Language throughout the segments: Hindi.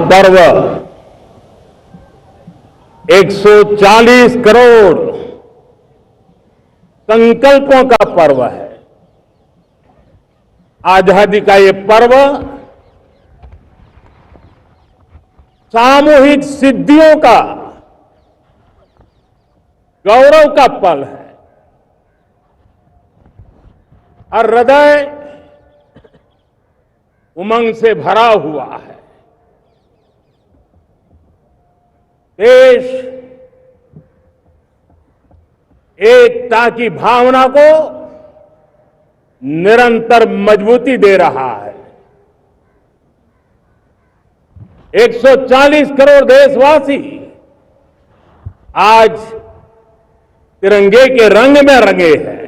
पर्व 140 करोड़ संकल्पों का पर्व है। आजादी का ये पर्व सामूहिक सिद्धियों का गौरव का पल है। और हृदय उमंग से भरा हुआ है। देश एकता की भावना को निरंतर मजबूती दे रहा है। 140 करोड़ देशवासी आज तिरंगे के रंग में रंगे हैं।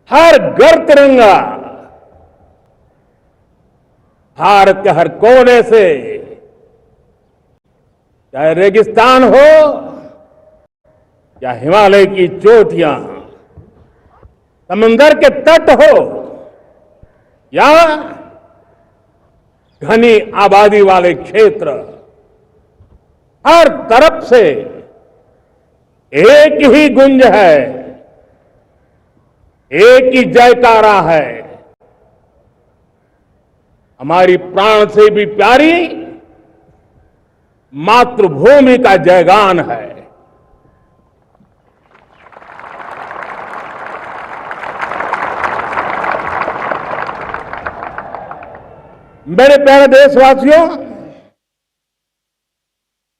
हर घर तिरंगा, भारत के हर कोने से, चाहे रेगिस्तान हो या हिमालय की चोटियां, समंदर के तट हो या घनी आबादी वाले क्षेत्र, हर तरफ से एक ही गुंज है, एक ही जयकारा है। हमारी प्राण से भी प्यारी मातृभूमि का जयगान है। मेरे प्यारे देशवासियों,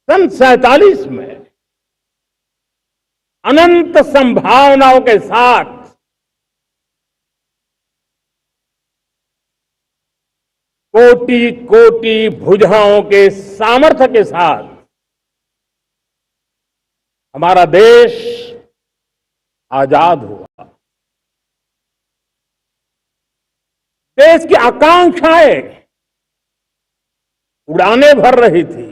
सन 47 में अनंत संभावनाओं के साथ कोटि कोटि भुजाओं के सामर्थ्य के साथ हमारा देश आजाद हुआ। देश की आकांक्षाएं उड़ाने भर रही थी,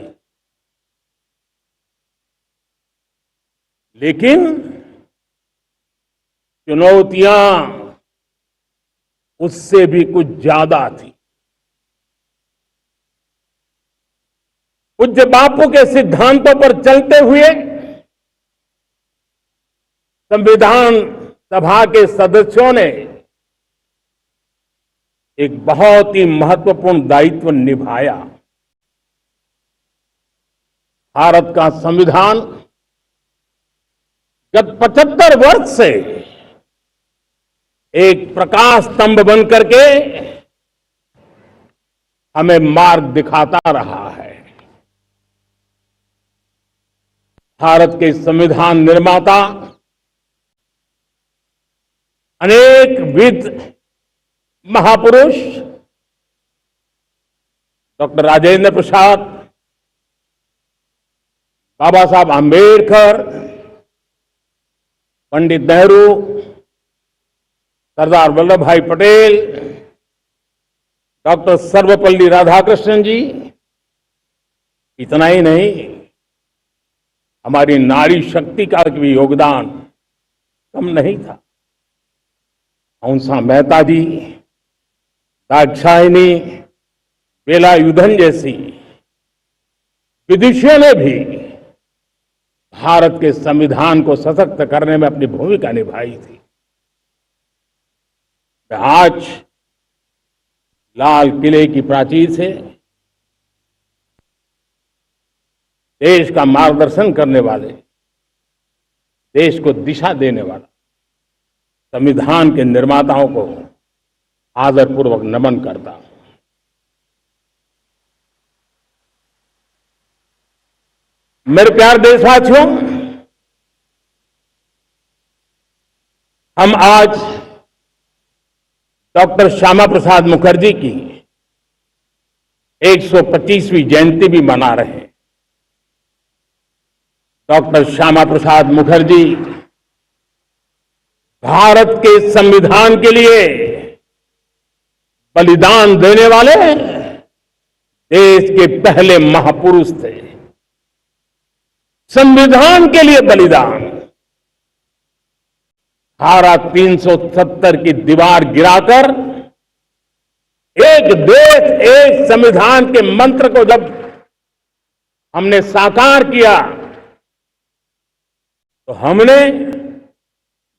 लेकिन चुनौतियां उससे भी कुछ ज्यादा थी। पूज्य बापू के सिद्धांतों पर चलते हुए संविधान सभा के सदस्यों ने एक बहुत ही महत्वपूर्ण दायित्व निभाया। भारत का संविधान गत 75 वर्ष से एक प्रकाश स्तंभ बन करके हमें मार्ग दिखाता रहा है। भारत के संविधान निर्माता अनेक विद महापुरुष डॉक्टर राजेंद्र प्रसाद, बाबा साहब आंबेडकर, पंडित नेहरू, सरदार वल्लभ भाई पटेल, डॉक्टर सर्वपल्ली राधाकृष्णन जी, इतना ही नहीं, हमारी नारी शक्ति का भी योगदान कम नहीं था। हंसा मेहता जी, दाक्षायणी, वेलायुधन जैसी विदुषियों ने भी भारत के संविधान को सशक्त करने में अपनी भूमिका निभाई थी। आज लाल किले की प्राचीर से देश का मार्गदर्शन करने वाले, देश को दिशा देने वाला संविधान के निर्माताओं को आदरपूर्वक नमन करता हूं। मेरे प्यारे देशवासियों, हम आज डॉक्टर श्यामा प्रसाद मुखर्जी की 125वीं जयंती भी मना रहे हैं। डॉक्टर श्यामा प्रसाद मुखर्जी भारत के संविधान के लिए बलिदान देने वाले देश के पहले महापुरुष थे। संविधान के लिए बलिदान, धारा 370 की दीवार गिराकर एक देश एक संविधान के मंत्र को जब हमने साकार किया तो हमने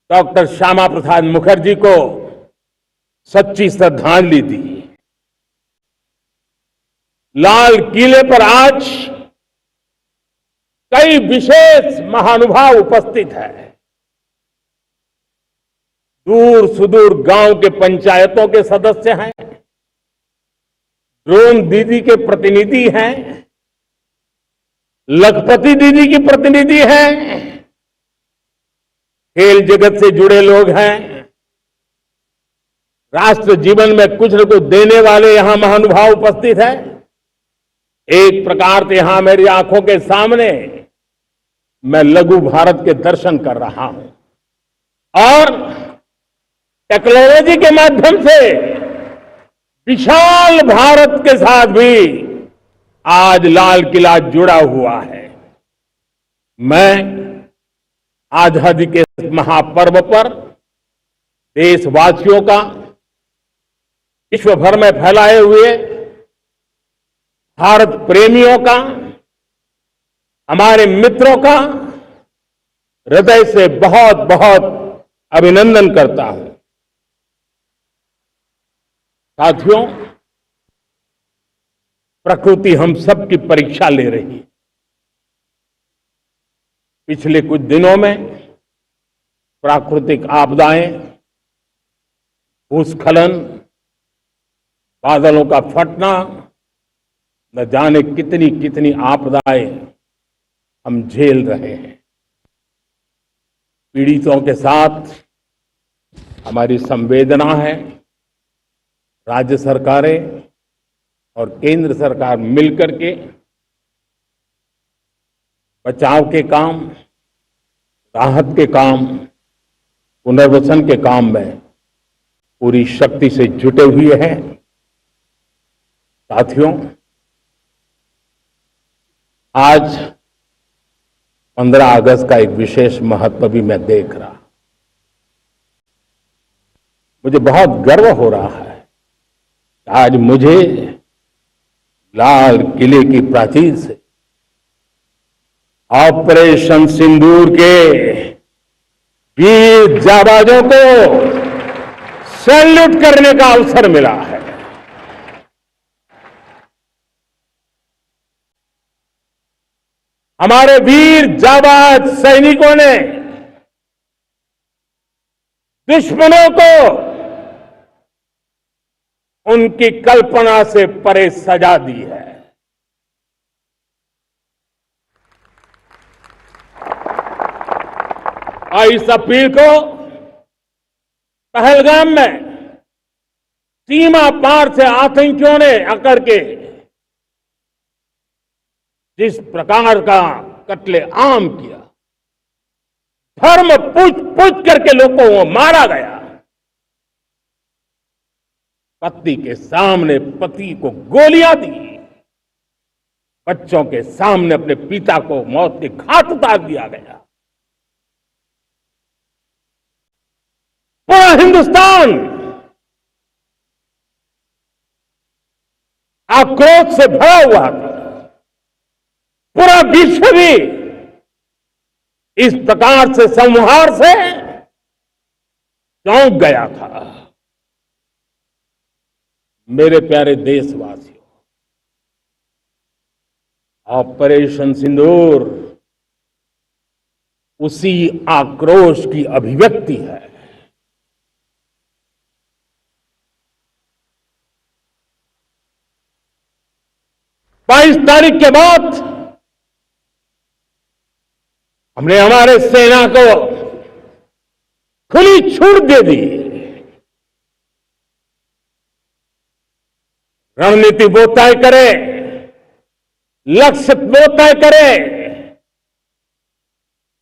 डॉक्टर श्यामा प्रसाद मुखर्जी को सच्ची श्रद्धांजलि दी। लाल किले पर आज कई विशेष महानुभाव उपस्थित हैं। दूर सुदूर गांव के पंचायतों के सदस्य हैं, ड्रोन दीदी के प्रतिनिधि हैं, लखपति दीदी की प्रतिनिधि हैं, खेल जगत से जुड़े लोग हैं, राष्ट्र जीवन में कुछ न कुछ देने वाले यहां महानुभाव उपस्थित हैं। एक प्रकार से यहां मेरी आंखों के सामने मैं लघु भारत के दर्शन कर रहा हूं और टेक्नोलॉजी के माध्यम से विशाल भारत के साथ भी आज लाल किला जुड़ा हुआ है। मैं आजादी के महापर्व पर देशवासियों का, विश्व भर में फैलाए हुए भारत प्रेमियों का, हमारे मित्रों का हृदय से बहुत बहुत अभिनंदन करता हूं। साथियों, प्रकृति हम सब की परीक्षा ले रही है। पिछले कुछ दिनों में प्राकृतिक आपदाएं, भूस्खलन, बादलों का फटना, न जाने कितनी कितनी आपदाएं हम झेल रहे हैं। पीड़ितों के साथ हमारी संवेदना है। राज्य सरकारें और केंद्र सरकार मिलकर के बचाव के काम, राहत के काम, पुनर्वसन के काम में पूरी शक्ति से जुटे हुए हैं। साथियों, आज 15 अगस्त का एक विशेष महत्व भी मैं देख रहा। मुझे बहुत गर्व हो रहा है। आज मुझे लाल किले की प्राचीर से ऑपरेशन सिंदूर के वीर जाबाजों को सैल्यूट करने का अवसर मिला है। हमारे वीर जाबाज सैनिकों ने दुश्मनों को उनकी कल्पना से परे सजा दी है। और इस अपील को पहलगाम में सीमा पार से आतंकियों ने अकड़ के जिस प्रकार का कत्ले आम किया, धर्म पूछ करके लोगों को मारा गया, पत्नी के सामने पति को गोलियां दी, बच्चों के सामने अपने पिता को मौत के घाट उतार दिया गया। पूरा हिंदुस्तान आक्रोश से भरा हुआ था। पूरा विश्व भी इस प्रकार से संहार से चौंक गया था। मेरे प्यारे देशवासियों, ऑपरेशन सिंदूर उसी आक्रोश की अभिव्यक्ति है। 22 तारीख के बाद हमने हमारे सेना को खुली छूट दे दी। रणनीति वो तय करे, लक्ष्य वो तय करे,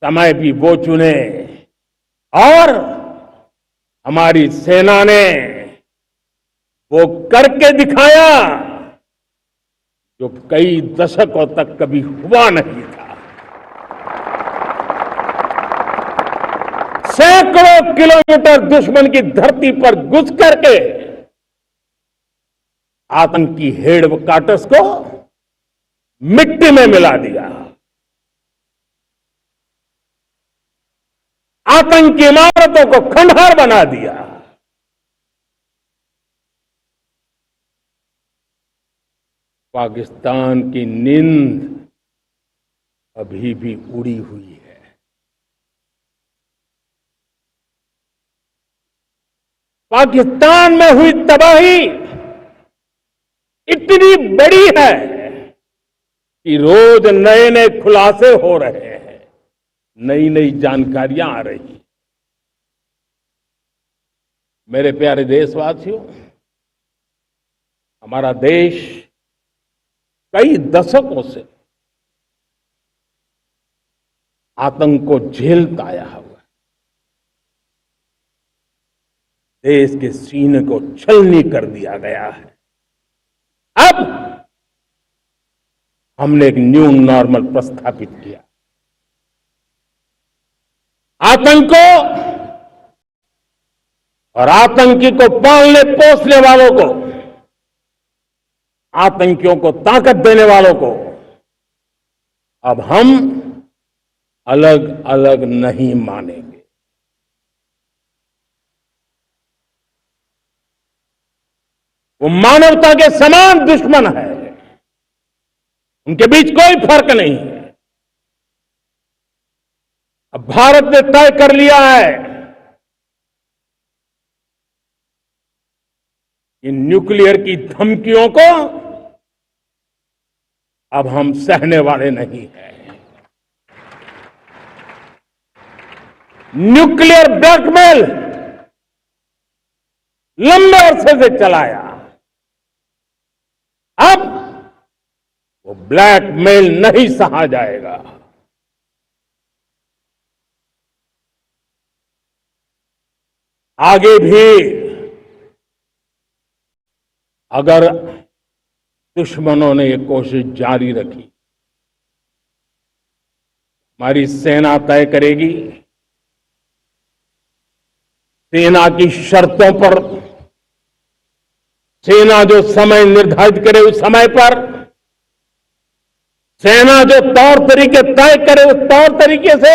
समय भी वो चुने, और हमारी सेना ने वो करके दिखाया जो कई दशकों तक कभी हुआ नहीं था। सैकड़ों किलोमीटर दुश्मन की धरती पर घुस करके आतंकी हेडक्वार्टर्स को मिट्टी में मिला दिया, आतंकी इमारतों को खंडहर बना दिया। पाकिस्तान की नींद अभी भी उड़ी हुई है। पाकिस्तान में हुई तबाही इतनी बड़ी है कि रोज नए नए खुलासे हो रहे हैं, नई नई जानकारियां आ रही। मेरे प्यारे देशवासियों, हमारा देश कई दशकों से आतंक को झेलता आया हुआ है। देश के सीने को छलनी कर दिया गया है। अब हमने एक न्यू नॉर्मल प्रस्थापित किया। आतंक को और आतंकी को पालने पोसने वालों को, आतंकियों को ताकत देने वालों को अब हम अलग अलग नहीं मानेंगे। वो मानवता के समान दुश्मन है, उनके बीच कोई फर्क नहीं है। अब भारत ने तय कर लिया है कि न्यूक्लियर की धमकियों को अब हम सहने वाले नहीं हैं। न्यूक्लियर ब्लैकमेल लंबे अरसे से चलाया, अब वो ब्लैकमेल नहीं सहा जाएगा। आगे भी अगर दुश्मनों ने ये कोशिश जारी रखी, हमारी सेना तय करेगी, सेना की शर्तों पर, सेना जो समय निर्धारित करे उस समय पर, सेना जो तौर तरीके तय करे उस तौर तरीके से,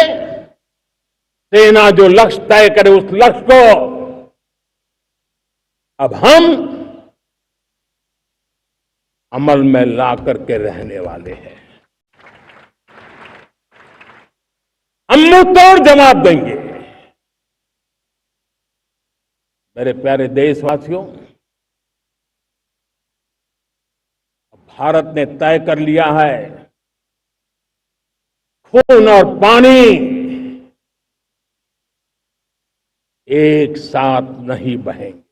सेना जो लक्ष्य तय करे उस लक्ष्य को अब हम अमल में ला करके रहने वाले हैं। हम मुंह तोड़ जवाब देंगे। मेरे प्यारे देशवासियों, भारत ने तय कर लिया है, खून और पानी एक साथ नहीं बहेंगे।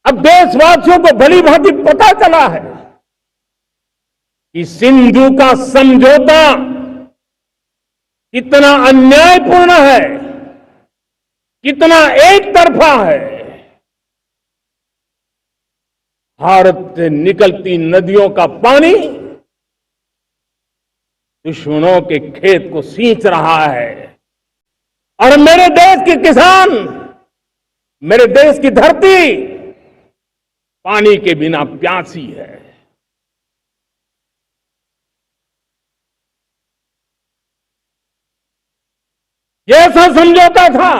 अब देशवासियों को भली भांति पता चला है कि सिंधु का समझौता कितना अन्यायपूर्ण है, कितना एक तरफा है। भारत से निकलती नदियों का पानी दुश्मनों के खेत को सींच रहा है और मेरे देश के किसान, मेरे देश की धरती पानी के बिना प्यासी है। ये ऐसा समझौता था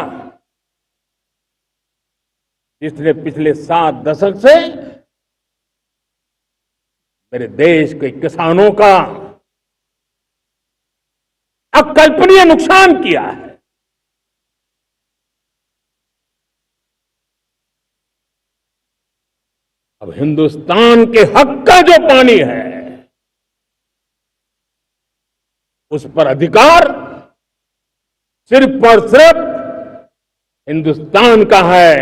जिसने पिछले 7 दशक से मेरे देश के किसानों का अकल्पनीय नुकसान किया है। अब हिंदुस्तान के हक का जो पानी है उस पर अधिकार सिर्फ और सिर्फ हिंदुस्तान का है,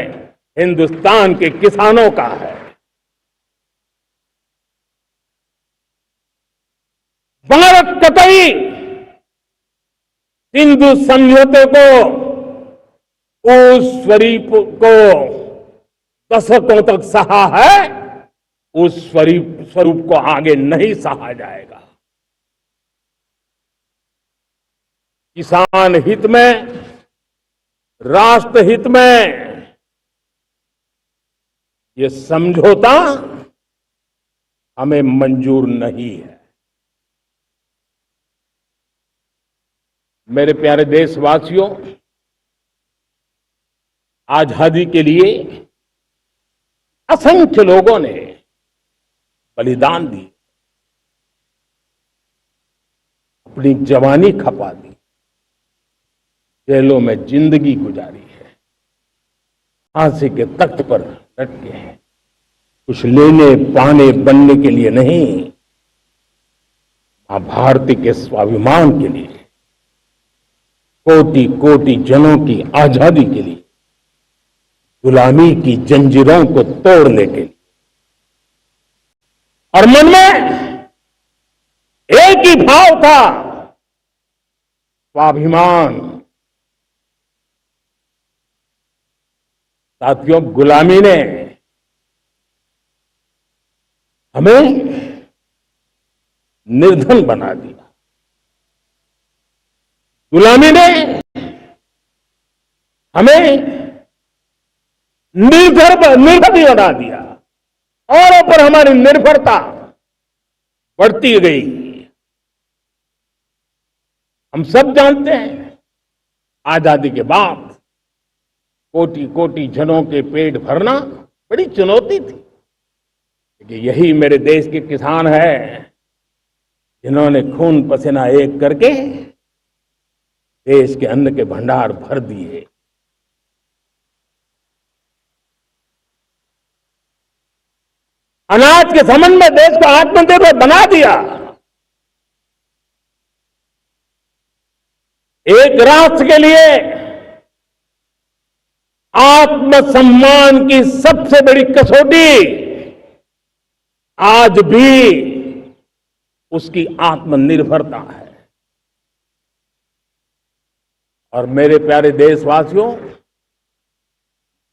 हिंदुस्तान के किसानों का है। भारत कतई सिंधु समझौते को, उस स्वरूप को दशकों तक सहा है, उस स्वरूप को आगे नहीं सहा जाएगा। किसान हित में, राष्ट्र हित में ये समझौता हमें मंजूर नहीं है। मेरे प्यारे देशवासियों, आजादी के लिए असंख्य लोगों ने बलिदान दी, अपनी जवानी खपा दी, जेलों में जिंदगी गुजारी है, फांसी के तख्त पर लटके हैं, कुछ लेने पाने बनने के लिए नहीं, मां भारती के स्वाभिमान के लिए, कोटि कोटि जनों की आजादी के लिए, गुलामी की जंजीरों को तोड़ने के लिए। और मन में एक ही भाव था, स्वाभिमान। साथियों, गुलामी ने हमें निर्धन बना दिया, गुलामी ने हमें निर्भर भी बना दिया, औरों पर हमारी निर्भरता बढ़ती गई। हम सब जानते हैं, आजादी के बाद कोटि कोटि जनों के पेट भरना बड़ी चुनौती थी, लेकिन यही मेरे देश के किसान हैं जिन्होंने खून पसीना एक करके देश के अन्न के भंडार भर दिए। अनाज के संबंध में देश को आत्मनिर्भर बना दिया। एक राष्ट्र के लिए आत्मसम्मान की सबसे बड़ी कसौटी आज भी उसकी आत्मनिर्भरता है। और मेरे प्यारे देशवासियों,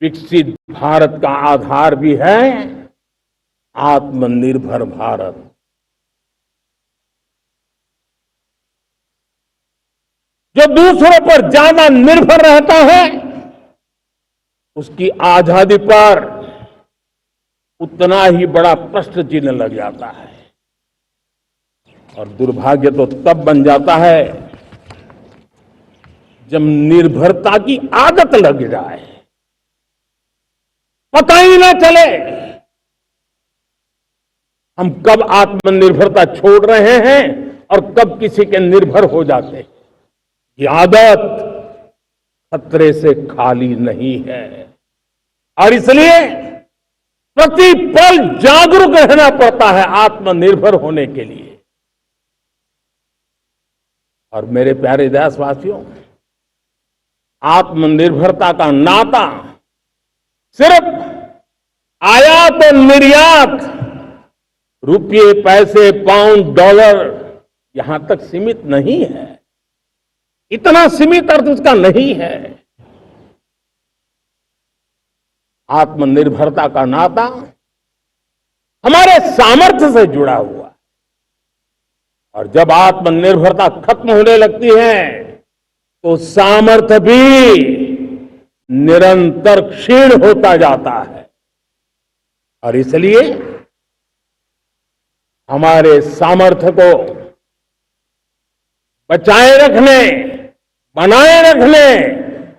विकसित भारत का आधार भी है आत्मनिर्भर भारत। जो दूसरों पर ज्यादा निर्भर रहता है, उसकी आजादी पर उतना ही बड़ा प्रश्न चिन्ह लग जाता है। और दुर्भाग्य तो तब बन जाता है जब निर्भरता की आदत लग जाए, पता ही ना चले हम कब आत्मनिर्भरता छोड़ रहे हैं और कब किसी के निर्भर हो जाते हैं। ये आदत खतरे से खाली नहीं है और इसलिए प्रति पल जागरूक रहना पड़ता है आत्मनिर्भर होने के लिए। और मेरे प्यारे देशवासियों, आत्मनिर्भरता का नाता सिर्फ आयात और निर्यात, रुपये, पैसे, पाउंड, डॉलर यहां तक सीमित नहीं है। इतना सीमित अर्थ उसका नहीं है। आत्मनिर्भरता का नाता हमारे सामर्थ्य से जुड़ा हुआ है। और जब आत्मनिर्भरता खत्म होने लगती है तो सामर्थ्य भी निरंतर क्षीण होता जाता है। और इसलिए हमारे सामर्थ्य को बचाए रखने, बनाए रखने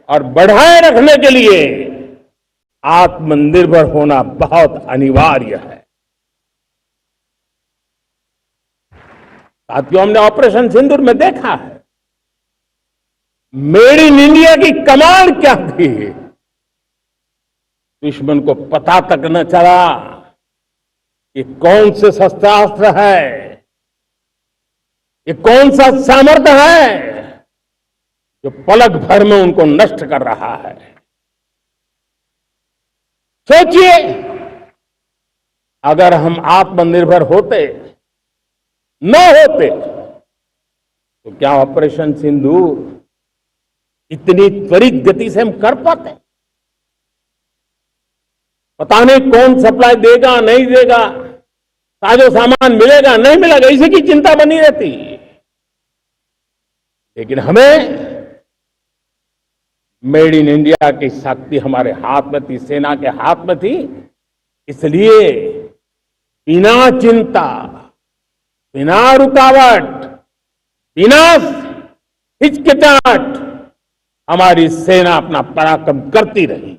और बढ़ाए रखने के लिए आत्मनिर्भर होना बहुत अनिवार्य है। साथियों, हमने ऑपरेशन सिंदूर में देखा है मेड इन इंडिया की कमाल क्या थी। दुश्मन को पता तक न चला कि कौन से शस्त्रास्त्र है, ये कौन सा सामर्थ्य है जो पलक भर में उनको नष्ट कर रहा है। सोचिए, अगर हम आत्मनिर्भर होते, न होते, तो क्या ऑपरेशन सिंदूर इतनी त्वरित गति से हम कर पाते? पता नहीं कौन सप्लाई देगा, नहीं देगा, साजो सामान मिलेगा, नहीं मिलेगा, इसी की चिंता बनी रहती। लेकिन हमें मेड इन इंडिया की शक्ति हमारे हाथ में थी, सेना के हाथ में थी, इसलिए बिना चिंता, बिना रुकावट, बिना हिचकिचाहट हमारी सेना अपना पराक्रम करती रही।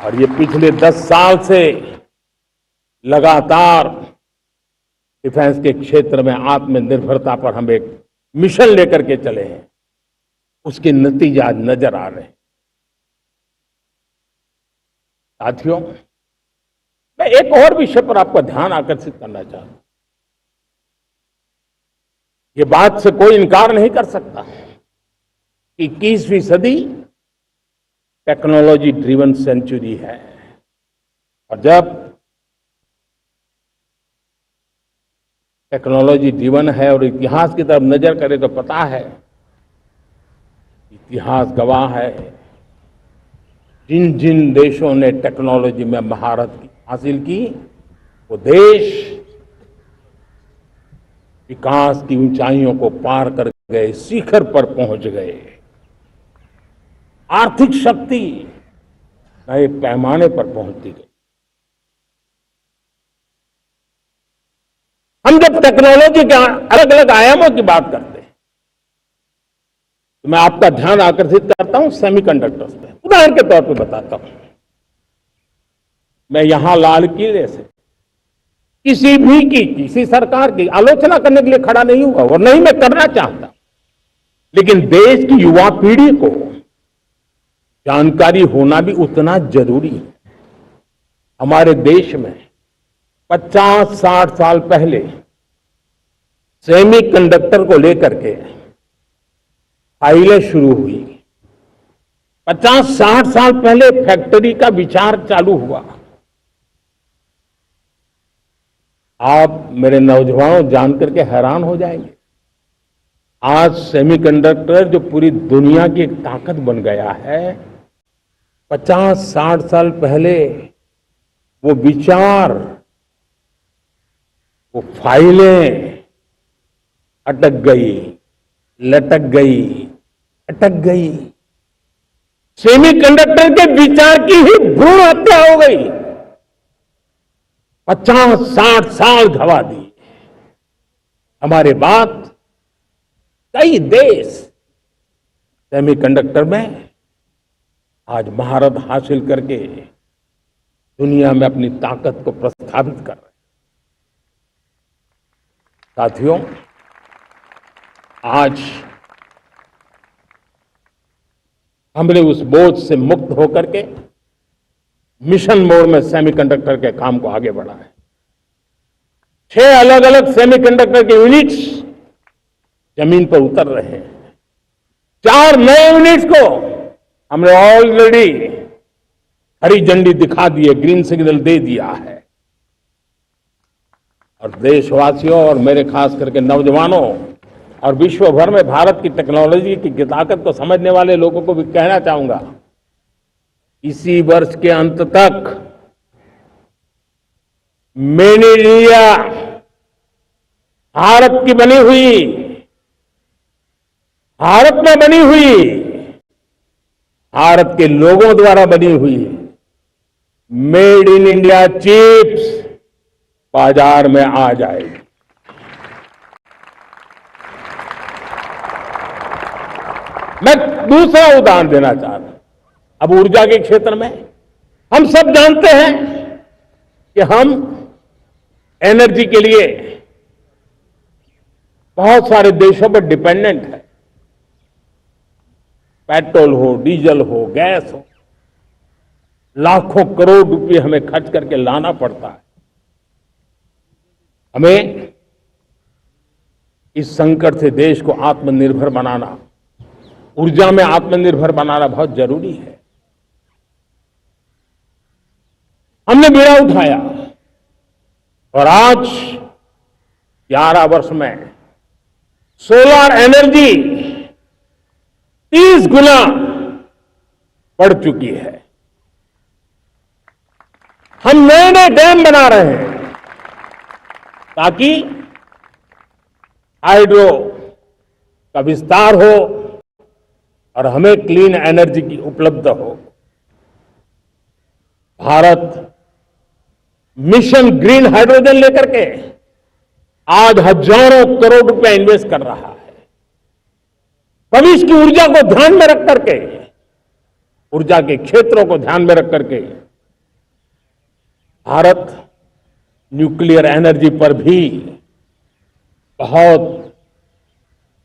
और ये पिछले 10 साल से लगातार डिफेंस के क्षेत्र में आत्मनिर्भरता पर हम एक मिशन लेकर के चले हैं, उसके नतीजे आज नजर आ रहे हैं। साथियों, मैं एक और विषय पर आपका ध्यान आकर्षित करना चाहता हूं। ये बात से कोई इनकार नहीं कर सकता कि 21वीं सदी टेक्नोलॉजी ड्रिवन सेंचुरी है। और जब टेक्नोलॉजी ड्रिवन है और इतिहास की तरफ नजर करें तो पता है, इतिहास गवाह है, जिन जिन देशों ने टेक्नोलॉजी में महारत हासिल की, वो देश विकास की ऊंचाइयों को पार कर गए, शिखर पर पहुंच गए। आर्थिक शक्ति नए पैमाने पर पहुंचती गई। हम जब टेक्नोलॉजी के अलग अलग आयामों की बात करते हैं तो मैं आपका ध्यान आकर्षित करता हूं सेमीकंडक्टर्स पे। उदाहरण के तौर पे बताता हूं, मैं यहां लाल किले से किसी सरकार की आलोचना करने के लिए खड़ा नहीं हुआ और नहीं मैं करना चाहता, लेकिन देश की युवा पीढ़ी को जानकारी होना भी उतना जरूरी है। हमारे देश में 50-60 साल पहले सेमीकंडक्टर को लेकर के फाइलें शुरू हुई। 50-60 साल पहले फैक्ट्री का विचार चालू हुआ। आप मेरे नौजवानों जानकर के हैरान हो जाएंगे, आज सेमीकंडक्टर जो पूरी दुनिया की एक ताकत बन गया है, 50-60 साल पहले वो विचार, वो फाइलें अटक गई, लटक गई, अटक गई। सेमीकंडक्टर के विचार की ही भ्रूण हत्या हो गई। 50-60 साल गवा दी। हमारे बाद कई देश सेमीकंडक्टर में आज महारत हासिल करके दुनिया में अपनी ताकत को प्रस्थापित कर रहे हैं। साथियों, आज हमने उस बोझ से मुक्त होकर के मिशन मोड में सेमीकंडक्टर के काम को आगे बढ़ा है। 6 अलग अलग सेमीकंडक्टर के यूनिट्स जमीन पर उतर रहे हैं। 4 नए यूनिट्स को हमने ऑलरेडी हरी झंडी दिखा दी है, ग्रीन सिग्नल दे दिया है। और देशवासियों और मेरे खास करके नौजवानों और विश्व भर में भारत की टेक्नोलॉजी की ताकत को समझने वाले लोगों को भी कहना चाहूंगा, इसी वर्ष के अंत तक मेड इन इंडिया, भारत की बनी हुई, भारत में बनी हुई, भारत के लोगों द्वारा बनी हुई मेड इन इंडिया चिप्स बाजार में आ जाएगी। मैं दूसरा उदाहरण देना चाहता हूं। अब ऊर्जा के क्षेत्र में हम सब जानते हैं कि हम एनर्जी के लिए बहुत सारे देशों पर डिपेंडेंट है। पेट्रोल हो, डीजल हो, गैस हो, लाखों करोड़ रुपए हमें खर्च करके लाना पड़ता है। हमें इस संकट से देश को आत्मनिर्भर बनाना, ऊर्जा में आत्मनिर्भर बनाना बहुत जरूरी है। हमने बीड़ा उठाया और आज 11 वर्ष में सोलर एनर्जी 30 गुना बढ़ चुकी है। हम नए नए डैम बना रहे हैं ताकि हाइड्रो का विस्तार हो, और हमें क्लीन एनर्जी की उपलब्ध हो। भारत मिशन ग्रीन हाइड्रोजन लेकर के आज हजारों करोड़ रुपए इन्वेस्ट कर रहा है। भविष्य की ऊर्जा को ध्यान में रख करके, ऊर्जा के क्षेत्रों को ध्यान में रख करके भारत न्यूक्लियर एनर्जी पर भी बहुत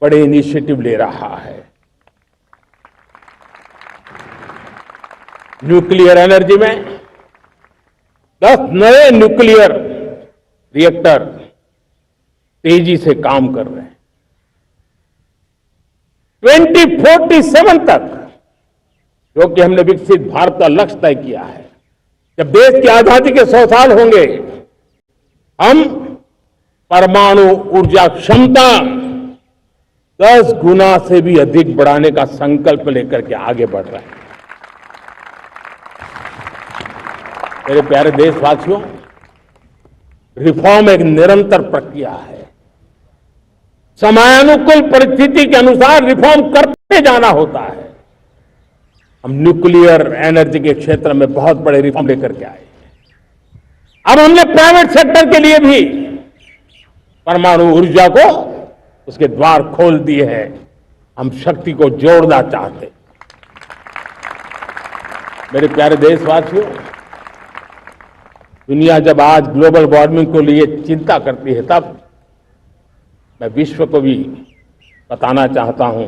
बड़े इनिशिएटिव ले रहा है। न्यूक्लियर एनर्जी में 10 नए न्यूक्लियर रिएक्टर तेजी से काम कर रहे हैं। 2047 तक, जो कि हमने विकसित भारत का लक्ष्य तय किया है, जब देश की आजादी के 100 साल होंगे, हम परमाणु ऊर्जा क्षमता 10 गुना से भी अधिक बढ़ाने का संकल्प लेकर के आगे बढ़ रहे हैं। मेरे प्यारे देशवासियों, रिफॉर्म एक निरंतर प्रक्रिया है। समयानुकूल परिस्थिति के अनुसार रिफॉर्म करते जाना होता है। हम न्यूक्लियर एनर्जी के क्षेत्र में बहुत बड़े रिफॉर्म लेकर के आए। अब हमने प्राइवेट सेक्टर के लिए भी परमाणु ऊर्जा को उसके द्वार खोल दिए हैं। हम शक्ति को जोड़ना चाहते। मेरे प्यारे देशवासियों, दुनिया जब आज ग्लोबल वार्मिंग को लिए चिंता करती है, तब मैं विश्व को भी बताना चाहता हूं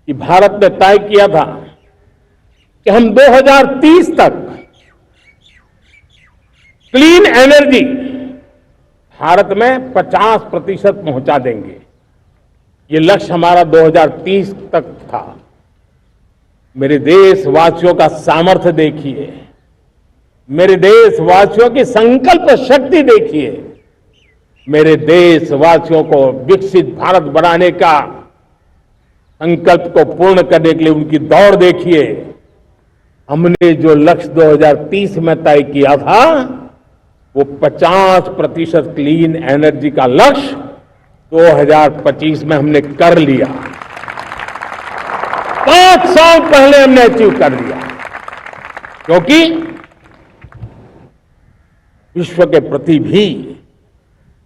कि भारत ने तय किया था कि हम 2030 तक क्लीन एनर्जी भारत में 50% पहुंचा देंगे। ये लक्ष्य हमारा 2030 तक था। मेरे देशवासियों का सामर्थ्य देखिए, मेरे देशवासियों की संकल्प शक्ति देखिए, मेरे देशवासियों को विकसित भारत बनाने का संकल्प को पूर्ण करने के लिए उनकी दौड़ देखिए। हमने जो लक्ष्य 2030 में तय किया था, वो 50% क्लीन एनर्जी का लक्ष्य 2025 में हमने कर लिया। 5 साल पहले हमने अचीव कर लिया, क्योंकि विश्व के प्रति भी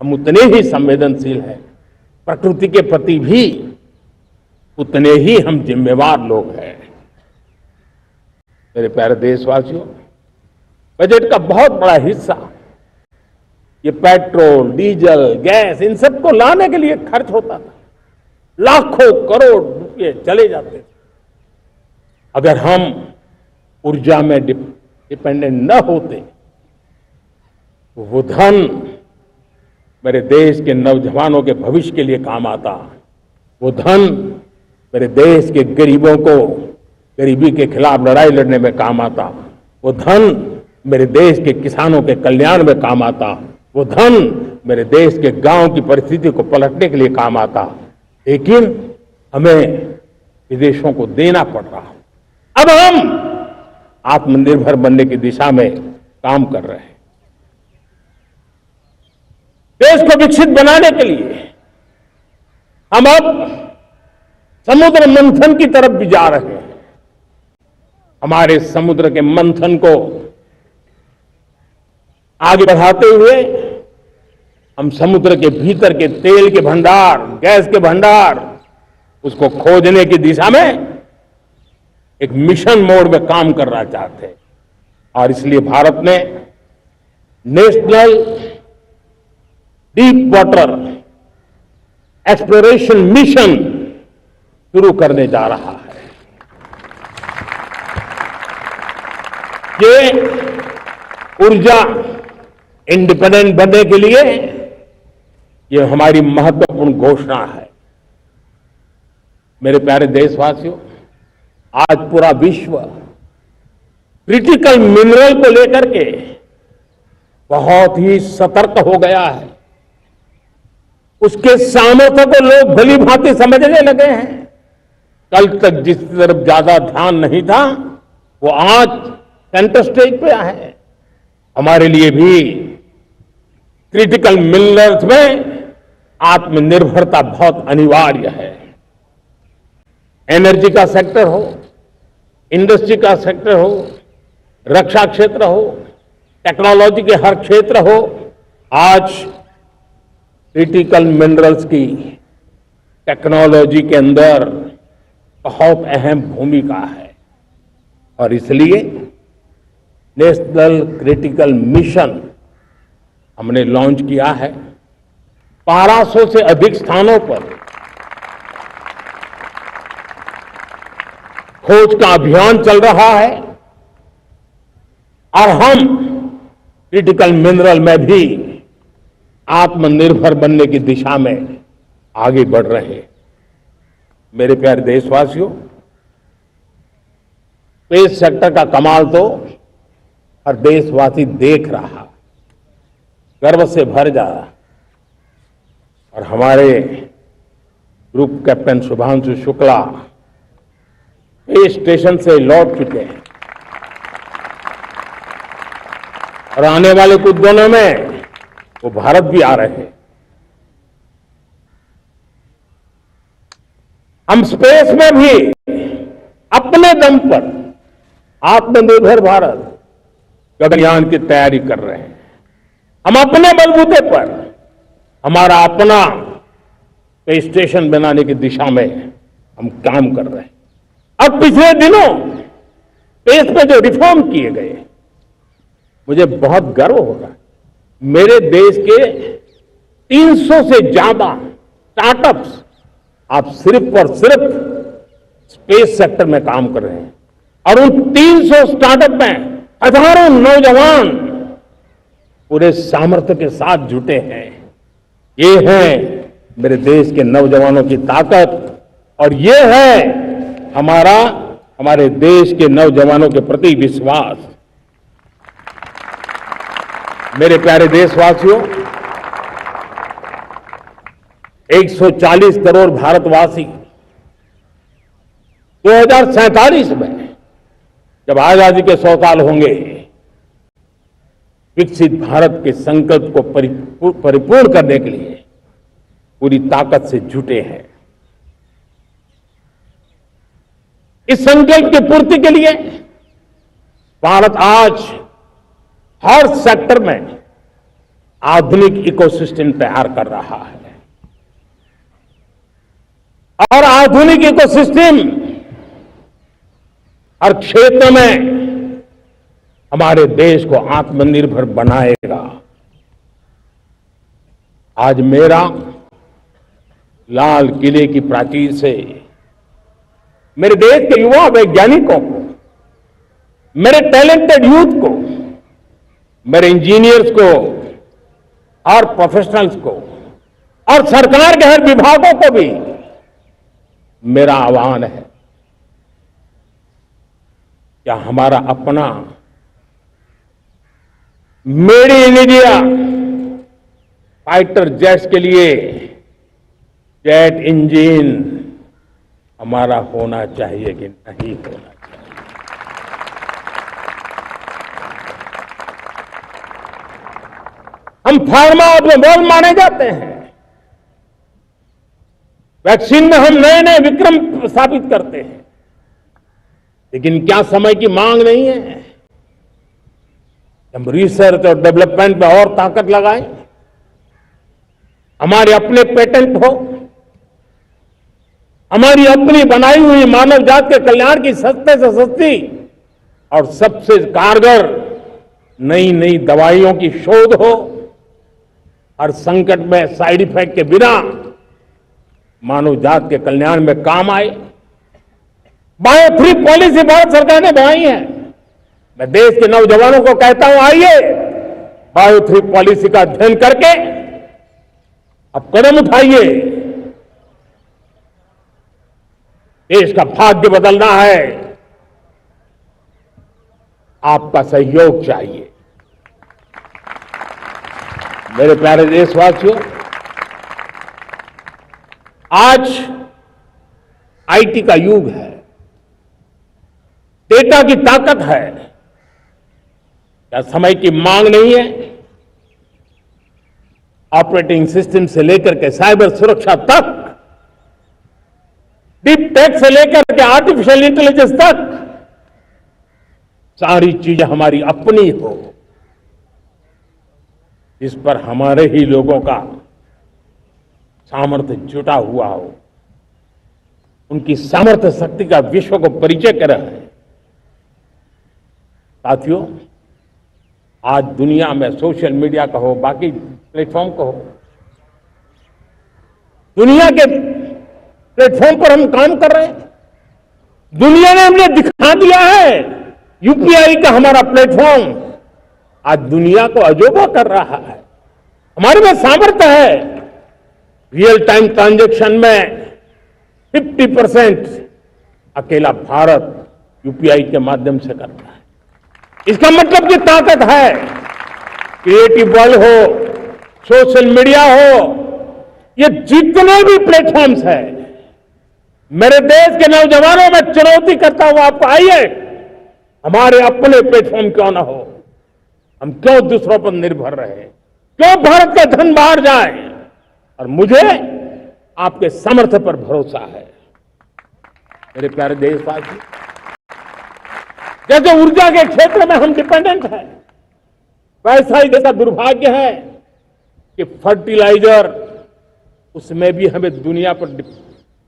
हम उतने ही संवेदनशील हैं, प्रकृति के प्रति भी उतने ही हम जिम्मेवार लोग हैं। मेरे प्यारे देशवासियों, बजट का बहुत बड़ा हिस्सा ये पेट्रोल, डीजल, गैस, इन सबको लाने के लिए खर्च होता था। लाखों करोड़ रुपए चले जाते थे। अगर हम ऊर्जा में डिपेंडेंट न होते, वो धन मेरे देश के नौजवानों के भविष्य के लिए काम आता। वो धन मेरे देश के गरीबों को गरीबी के खिलाफ लड़ाई लड़ने में काम आता। वो धन मेरे देश के किसानों के कल्याण में काम आता। वो धन मेरे देश के गांव की परिस्थिति को पलटने के लिए काम आता। लेकिन हमें विदेशों को देना पड़ रहा। अब हम आत्मनिर्भर बनने की दिशा में काम कर रहे हैं। देश को विकसित बनाने के लिए हम अब समुद्र मंथन की तरफ भी जा रहे हैं। हमारे समुद्र के मंथन को आगे बढ़ाते हुए हम समुद्र के भीतर के तेल के भंडार, गैस के भंडार, उसको खोजने की दिशा में एक मिशन मोड में काम करना चाहते हैं। और इसलिए भारत ने national deep water exploration mission शुरू करने जा रहा है। ये ऊर्जा इंडिपेंडेंट बनने के लिए ये हमारी महत्वपूर्ण घोषणा है। मेरे प्यारे देशवासियों, आज पूरा विश्व क्रिटिकल मिनरल को लेकर के बहुत ही सतर्क हो गया है। उसके सामर्थ्य को लोग भली भांति समझने लगे हैं। कल तक जिस तरफ ज्यादा ध्यान नहीं था, वो आज सेंटर स्टेज पे है। हमारे लिए भी क्रिटिकल मिनरल्स में आत्मनिर्भरता बहुत अनिवार्य है। एनर्जी का सेक्टर हो, इंडस्ट्री का सेक्टर हो, रक्षा क्षेत्र हो, टेक्नोलॉजी के हर क्षेत्र हो, आज क्रिटिकल मिनरल्स की टेक्नोलॉजी के अंदर बहुत अहम भूमिका है और इसलिए नेशनल क्रिटिकल मिशन हमने लॉन्च किया है। 1200 से अधिक स्थानों पर खोज का अभियान चल रहा है और हम क्रिटिकल मिनरल में भी आत्मनिर्भर बनने की दिशा में आगे बढ़ रहे हैं। मेरे प्यारे देशवासियों, स्पेस सेक्टर का कमाल तो हर देशवासी देख रहा, गर्व से भर जा रहा और हमारे group captain Shubhanshu Shukla space station से लौट चुके हैं और आने वाले कुछ दिनों में वो भारत भी आ रहे हैं। हम स्पेस में भी अपने दम पर आत्मनिर्भर भारत गगनयान की तैयारी कर रहे हैं। हम अपने बलबूते पर हमारा अपना स्पेस स्टेशन बनाने की दिशा में हम काम कर रहे हैं। अब पिछले दिनों स्पेस में जो रिफॉर्म किए गए, मुझे बहुत गर्व हो रहा है। मेरे देश के 300 से ज्यादा स्टार्टअप्स आप सिर्फ और सिर्फ स्पेस सेक्टर में काम कर रहे हैं और उन 300 स्टार्टअप में हजारों नौजवान पूरे सामर्थ्य के साथ जुटे हैं। ये है मेरे देश के नौजवानों की ताकत और ये है हमारे देश के नौजवानों के प्रति विश्वास। मेरे प्यारे देशवासियों, 140 करोड़ भारतवासी 2047 में जब आजादी के 100 साल होंगे, विकसित भारत के संकल्प को परिपूर्ण करने के लिए पूरी ताकत से जुटे हैं। इस संकल्प की पूर्ति के लिए भारत आज हर सेक्टर में आधुनिक इकोसिस्टम तैयार कर रहा है और आधुनिक इकोसिस्टम हर क्षेत्र में हमारे देश को आत्मनिर्भर बनाएगा। आज मेरा लाल किले की प्राचीर से मेरे देश के युवा वैज्ञानिकों को, मेरे टैलेंटेड यूथ को, मेरे इंजीनियर्स को और प्रोफेशनल्स को और सरकार के हर विभागों को भी मेरा आह्वान है, क्या हमारा अपना made in India fighter jets के लिए जेट इंजन हमारा होना चाहिए कि नहीं होना चाहिए? हम फार्मा ऑटोमोबाइल माने जाते हैं, वैक्सीन में हम नए नए विक्रम स्थापित करते हैं, लेकिन क्या समय की मांग नहीं है हम रिसर्च और डेवलपमेंट में और ताकत लगाएं? हमारे अपने पेटेंट हो, हमारी अपनी बनाई हुई मानव जात के कल्याण की सस्ते से सस्ती और सबसे कारगर नई नई दवाइयों की शोध हो, हर संकट में साइड इफेक्ट के बिना मानव जात के कल्याण में काम आए। बायो-3 पॉलिसी भारत सरकार ने बनाई है। मैं देश के नौजवानों को कहता हूं, आइए बायो-3 पॉलिसी का अध्ययन करके अब कदम उठाइए। देश का भाग्य बदलना है, आपका सहयोग चाहिए। मेरे प्यारे देशवासियों, आज आईटी का युग है, डेटा की ताकत है। क्या समय की मांग नहीं है? ऑपरेटिंग सिस्टम से लेकर के साइबर सुरक्षा तक डीप टेक से लेकर के आर्टिफिशियल इंटेलिजेंस तक सारी चीजें हमारी अपनी हो, इस पर हमारे ही लोगों का सामर्थ्य जुटा हुआ हो, उनकी सामर्थ्य शक्ति का विश्व को परिचय कराए। साथियों, आज दुनिया में सोशल मीडिया का हो, बाकी प्लेटफॉर्म का हो, दुनिया के प्लेटफॉर्म पर हम काम कर रहे हैं। दुनिया ने हमने दिखा दिया है यूपीआई का हमारा प्लेटफॉर्म आज दुनिया को अजोबा कर रहा है। हमारे में सामर्थ्य है। रियल टाइम ट्रांजैक्शन में 50% अकेला भारत यूपीआई के माध्यम से करता है। इसका मतलब कि ताकत है। क्रिएटिव वर्ल्ड हो, सोशल मीडिया हो, ये जितने भी प्लेटफॉर्म्स हैं, मेरे देश के नौजवानों में चुनौती करता हूं आपको, आइए हमारे अपने प्लेटफॉर्म क्यों ना हो, हम क्यों दूसरों पर निर्भर रहे, क्यों भारत का धन बाहर जाए। और मुझे आपके सामर्थ्य पर भरोसा है। मेरे प्यारे देशवासी, जैसे ऊर्जा के क्षेत्र में हम डिपेंडेंट हैं, वैसा ही जैसा दुर्भाग्य है कि फर्टिलाइजर, उसमें भी हमें दुनिया पर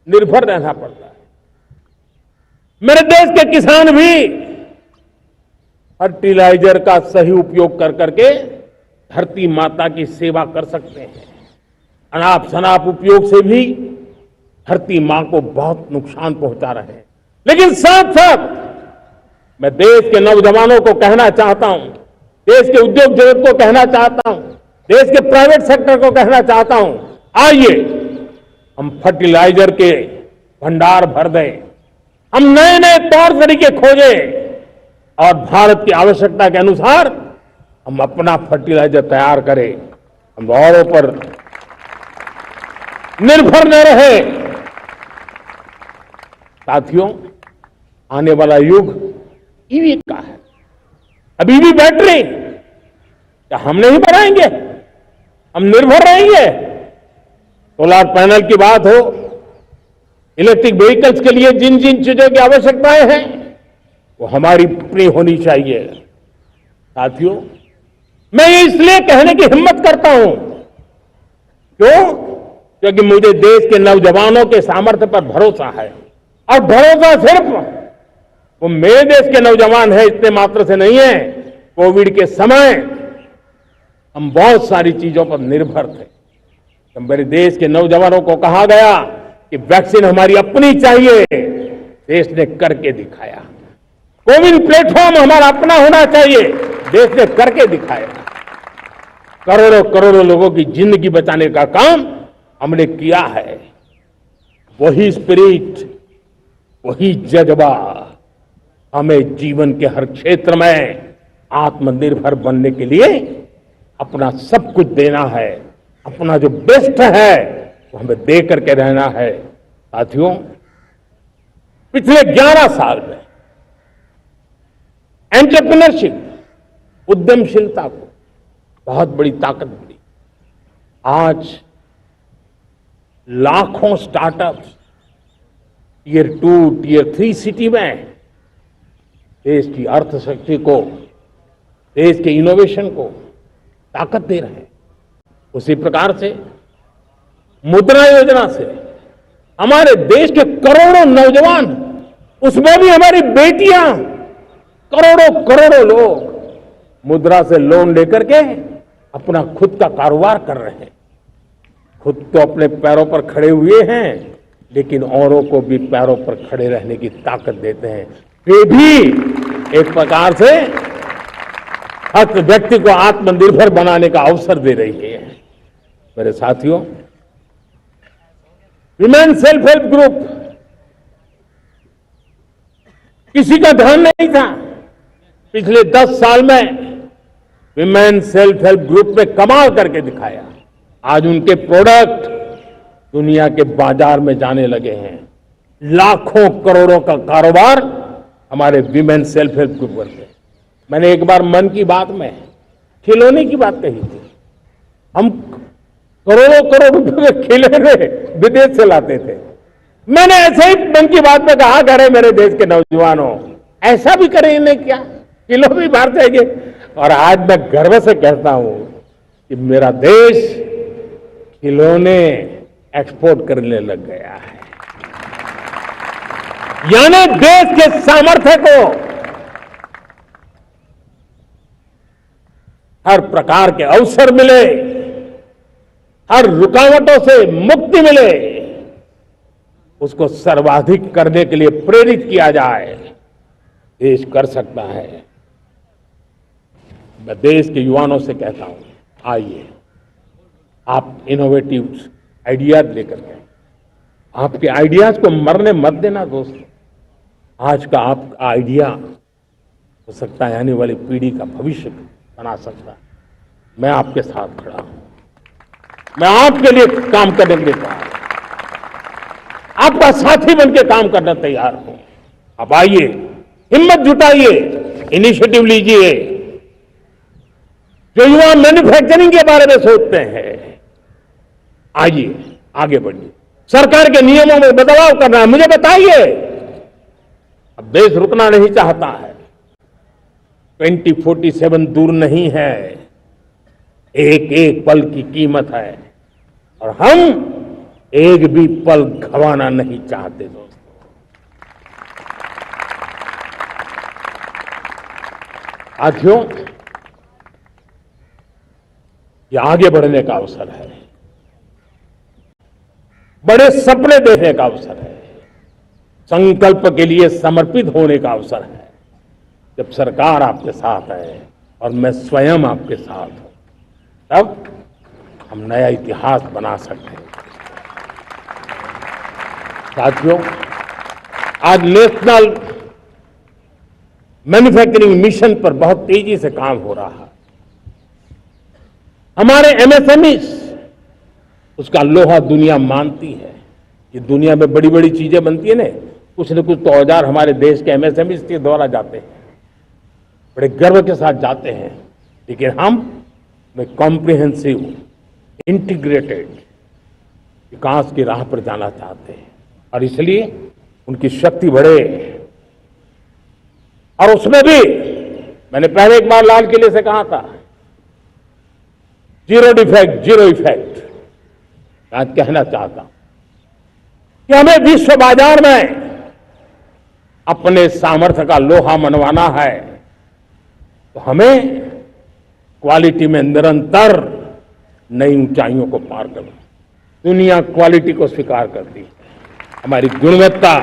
निर्भर रहना पड़ता है। मेरे देश के किसान भी फर्टिलाइजर का सही उपयोग कर करके धरती माता की सेवा कर सकते हैं। अनाप शनाप उपयोग से भी धरती मां को बहुत नुकसान पहुंचा रहे हैं। लेकिन साथ साथ मैं देश के नौजवानों को कहना चाहता हूं, देश के उद्योग जगत को कहना चाहता हूं, देश के प्राइवेट सेक्टर को कहना चाहता हूं, आइए हम फर्टिलाइजर के भंडार भर दें, हम नए नए तौर तरीके खोजें और भारत की आवश्यकता के अनुसार हम अपना फर्टिलाइजर तैयार करें। हम औरों पर निर्भर न रहे। साथियों, आने वाला युग ईवी का है। अब ईवी बैटरी क्या हम नहीं बनाएंगे? हम निर्भर रहेंगे? सोलर पैनल की बात हो, इलेक्ट्रिक व्हीकल्स के लिए जिन जिन चीजों की आवश्यकताएं हैं वो हमारी अपनी होनी चाहिए। साथियों, मैं ये इसलिए कहने की हिम्मत करता हूं, क्यों? क्योंकि मुझे देश के नौजवानों के सामर्थ्य पर भरोसा है। और भरोसा सिर्फ वो मेरे देश के नौजवान है इतने मात्र से नहीं है। कोविड के समय हम बहुत सारी चीजों पर निर्भर थे। तो मेरे देश के नौजवानों को कहा गया कि वैक्सीन हमारी अपनी चाहिए, देश ने करके दिखाया। कोविन प्लेटफॉर्म हमारा अपना होना चाहिए, देश ने करके दिखाया। करोड़ों करोड़ों लोगों की जिंदगी बचाने का काम हमने किया है। वही स्पिरिट, वही जज्बा हमें जीवन के हर क्षेत्र में आत्मनिर्भर बनने के लिए अपना सब कुछ देना है। अपना जो बेस्ट है वो हमें दे करके रहना है। साथियों, पिछले 11 साल में एंटरप्रेन्योरशिप, उद्यमशीलता को बहुत बड़ी ताकत मिली। आज लाखों स्टार्टअप्स टियर 2, टियर 3 सिटी में देश की अर्थशक्ति को, देश के इनोवेशन को ताकत दे रहे हैं। उसी प्रकार से मुद्रा योजना से हमारे देश के करोड़ों नौजवान, उसमें भी हमारी बेटियां, करोड़ों करोड़ों लोग मुद्रा से लोन लेकर के अपना खुद का कारोबार कर रहे हैं। खुद तो अपने पैरों पर खड़े हुए हैं, लेकिन औरों को भी पैरों पर खड़े रहने की ताकत देते हैं। वे भी एक प्रकार से हर व्यक्ति को आत्मनिर्भर बनाने का अवसर दे रही है। मेरे साथियों, विमेन सेल्फ हेल्प ग्रुप किसी का ध्यान नहीं था। पिछले 10 साल में विमेन सेल्फ हेल्प ग्रुप में कमाल करके दिखाया। आज उनके प्रोडक्ट दुनिया के बाजार में जाने लगे हैं। लाखों करोड़ों का कारोबार हमारे विमेन सेल्फ हेल्प ग्रुप करते। मैंने एक बार मन की बात में खिलौने की बात कही थी। हम करोड़ों करोड़ रुपए में खिलौने विदेश से लाते थे। मैंने ऐसे ही मन की बात में कहा, करे मेरे देश के नौजवानों, ऐसा भी करें इन्हें क्या, किलो भी बाहर जाएंगे। और आज मैं गर्व से कहता हूं कि मेरा देश खिलौने एक्सपोर्ट करने लग गया है। यानी देश के सामर्थ्य को हर प्रकार के अवसर मिले, हर रुकावटों से मुक्ति मिले, उसको सर्वाधिक करने के लिए प्रेरित किया जाए, देश कर सकता है। मैं देश के युवाओं से कहता हूं, आइए आप इनोवेटिव आइडियाज लेकर के, आपके आइडियाज को मरने मत देना दोस्तों। आज का आपका आइडिया हो सकता है आने वाली पीढ़ी का भविष्य बना सकता है। मैं आपके साथ खड़ा हूं, मैं आपके लिए काम करने के लिए तैयार हूं, आपका साथी बनकर काम करने तैयार हूं। अब आइए, हिम्मत जुटाइए, इनिशिएटिव लीजिए। जो युवा मैन्युफैक्चरिंग के बारे में सोचते हैं, आइए आगे बढ़िए। सरकार के नियमों में बदलाव करना है, मुझे बताइए। अब देश रुकना नहीं चाहता है, 2047 दूर नहीं है, एक एक पल की कीमत है और हम एक भी पल गंवाना नहीं चाहते दोस्तों। साथियों, ये आगे बढ़ने का अवसर है, बड़े सपने देखने का अवसर है, संकल्प के लिए समर्पित होने का अवसर है। जब सरकार आपके साथ है और मैं स्वयं आपके साथ हूं, तब हम नया इतिहास बना सकते हैं। साथियों, आज नेशनल मैन्युफैक्चरिंग मिशन पर बहुत तेजी से काम हो रहा है। हमारे एमएसएमई उसका लोहा दुनिया मानती है। ये दुनिया में बड़ी बड़ी चीजें बनती है ना, कुछ न कुछ तो औजार हमारे देश के एमएसएमई के द्वारा जाते हैं, बड़े गर्व के साथ जाते हैं। लेकिन हम कॉम्प्रिहेंसिव इंटीग्रेटेड विकास की राह पर जाना चाहते हैं और इसलिए उनकी शक्ति बढ़े। और उसमें भी मैंने पहले एक बार लाल किले से कहा था, जीरो डिफेक्ट जीरो इफेक्ट। आज कहना चाहता हूं कि हमें विश्व बाजार में अपने सामर्थ्य का लोहा मनवाना है, तो हमें क्वालिटी में निरंतर नई ऊंचाइयों को पार करना। दुनिया क्वालिटी को स्वीकार करती है, हमारी गुणवत्ता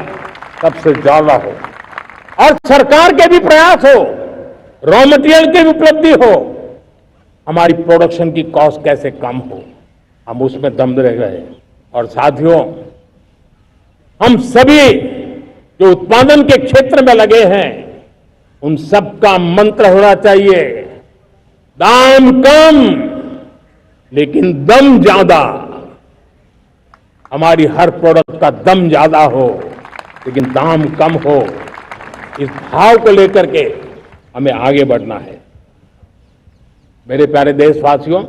सबसे ज्यादा हो और सरकार के भी प्रयास हो, रॉ मटेरियल की उपलब्धि हो, हमारी प्रोडक्शन की कॉस्ट कैसे कम हो, हम उसमें दम रह गए। और साथियों, हम सभी जो उत्पादन के क्षेत्र में लगे हैं, उन सबका मंत्र होना चाहिए, दाम कम लेकिन दम ज्यादा। हमारी हर प्रोडक्ट का दम ज्यादा हो लेकिन दाम कम हो, इस भाव को लेकर के हमें आगे बढ़ना है। मेरे प्यारे देशवासियों,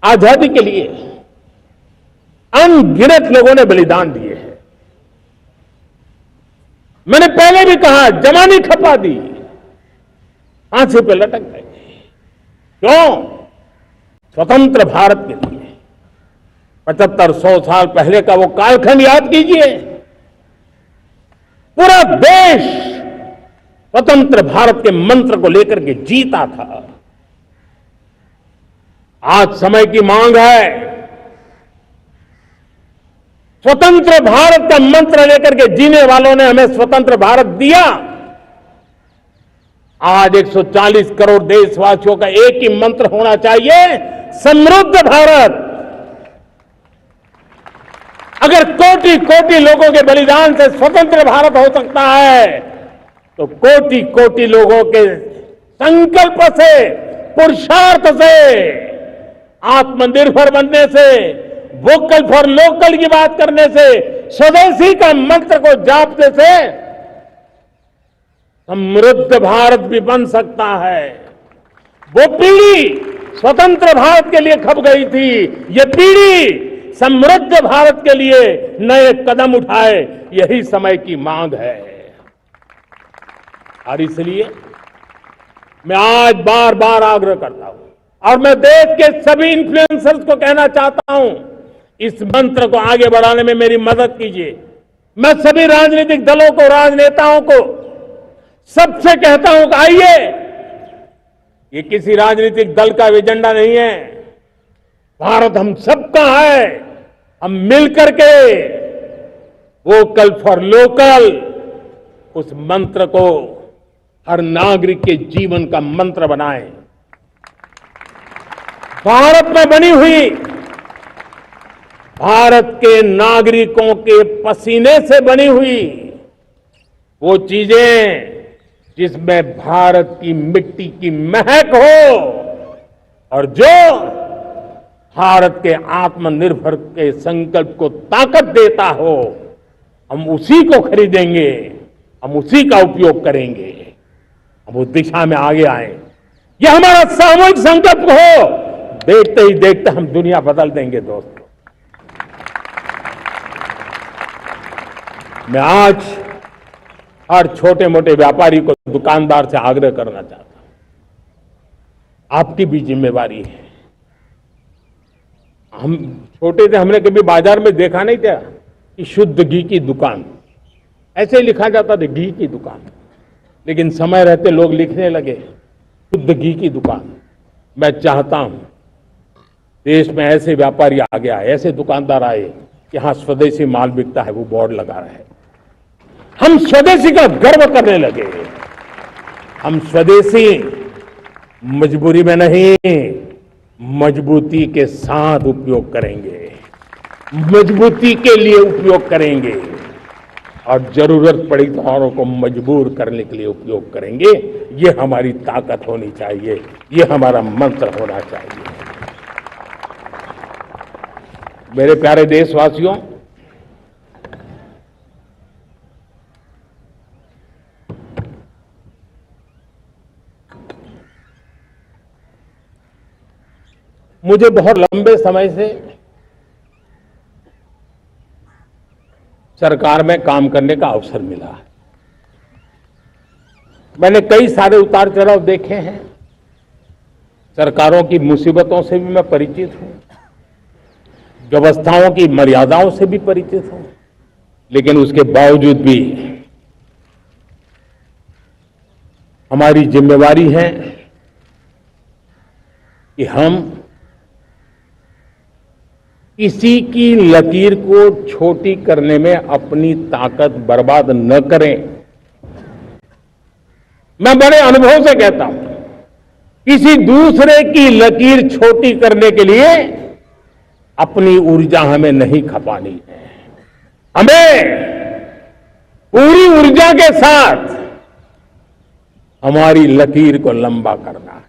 आजादी के लिए अनगिनत लोगों ने बलिदान दिए हैं। मैंने पहले भी कहा, जमानी खपा दी, फांसी पे लटक गए। क्यों? स्वतंत्र भारत के लिए 75-100 साल पहले का वो कालखंड याद कीजिए। पूरा देश स्वतंत्र भारत के मंत्र को लेकर के जीता था। आज समय की मांग है, स्वतंत्र भारत का मंत्र लेकर के जीने वालों ने हमें स्वतंत्र भारत दिया। आज 140 करोड़ देशवासियों का एक ही मंत्र होना चाहिए, समृद्ध भारत। अगर कोटि कोटि लोगों के बलिदान से स्वतंत्र भारत हो सकता है, तो कोटि कोटि लोगों के संकल्प से, पुरुषार्थ से, आत्मनिर्भर बनने से, वोकल फॉर लोकल की बात करने से, स्वदेशी का मंत्र को जापने से समृद्ध भारत भी बन सकता है। वो पीढ़ी स्वतंत्र भारत के लिए खप गई थी, ये पीढ़ी समृद्ध भारत के लिए नए कदम उठाए, यही समय की मांग है। और इसलिए मैं आज बार बार आग्रह करता हूं और मैं देश के सभी इन्फ्लुएंसर्स को कहना चाहता हूं, इस मंत्र को आगे बढ़ाने में मेरी मदद कीजिए। मैं सभी राजनीतिक दलों को, राजनेताओं को सबसे कहता हूं कि आइए, ये किसी राजनीतिक दल का एजेंडा नहीं है, भारत हम सबका है। हम मिलकर के वोकल फॉर लोकल उस मंत्र को हर नागरिक के जीवन का मंत्र बनाएं। भारत में बनी हुई, भारत के नागरिकों के पसीने से बनी हुई वो चीजें जिसमें भारत की मिट्टी की महक हो और जो भारत के आत्मनिर्भर के संकल्प को ताकत देता हो, हम उसी को खरीदेंगे, हम उसी का उपयोग करेंगे, हम उस दिशा में आगे आए। यह हमारा सामूहिक संकल्प हो। देखते ही देखते हम दुनिया बदल देंगे दोस्तों। मैं आज हर छोटे मोटे व्यापारी को, दुकानदार से आग्रह करना चाहता हूं, आपकी भी जिम्मेवारी है। हम छोटे थे, हमने कभी बाजार में देखा नहीं था कि शुद्ध घी की दुकान, ऐसे ही लिखा जाता था घी की दुकान, लेकिन समय रहते लोग लिखने लगे शुद्ध घी की दुकान। मैं चाहता हूं देश में ऐसे व्यापारी आगे आए, ऐसे दुकानदार आए कि हाँ स्वदेशी माल बिकता है, वो बोर्ड लगा रहे हैं। हम स्वदेशी का गर्व करने लगे। हम स्वदेशी मजबूरी में नहीं, मजबूती के साथ उपयोग करेंगे, मजबूती के लिए उपयोग करेंगे और जरूरत पड़ी तो औरों को मजबूर करने के लिए उपयोग करेंगे। ये हमारी ताकत होनी चाहिए, ये हमारा मंत्र होना चाहिए। मेरे प्यारे देशवासियों, मुझे बहुत लंबे समय से सरकार में काम करने का अवसर मिला है। मैंने कई सारे उतार चढ़ाव देखे हैं, सरकारों की मुसीबतों से भी मैं परिचित हूं, व्यवस्थाओं की मर्यादाओं से भी परिचित हूं, लेकिन उसके बावजूद भी हमारी जिम्मेवारी है कि हम किसी की लकीर को छोटी करने में अपनी ताकत बर्बाद न करें। मैं बड़े अनुभव से कहता हूं, किसी दूसरे की लकीर छोटी करने के लिए अपनी ऊर्जा हमें नहीं खपानी है। हमें पूरी ऊर्जा के साथ हमारी लकीर को लंबा करना है।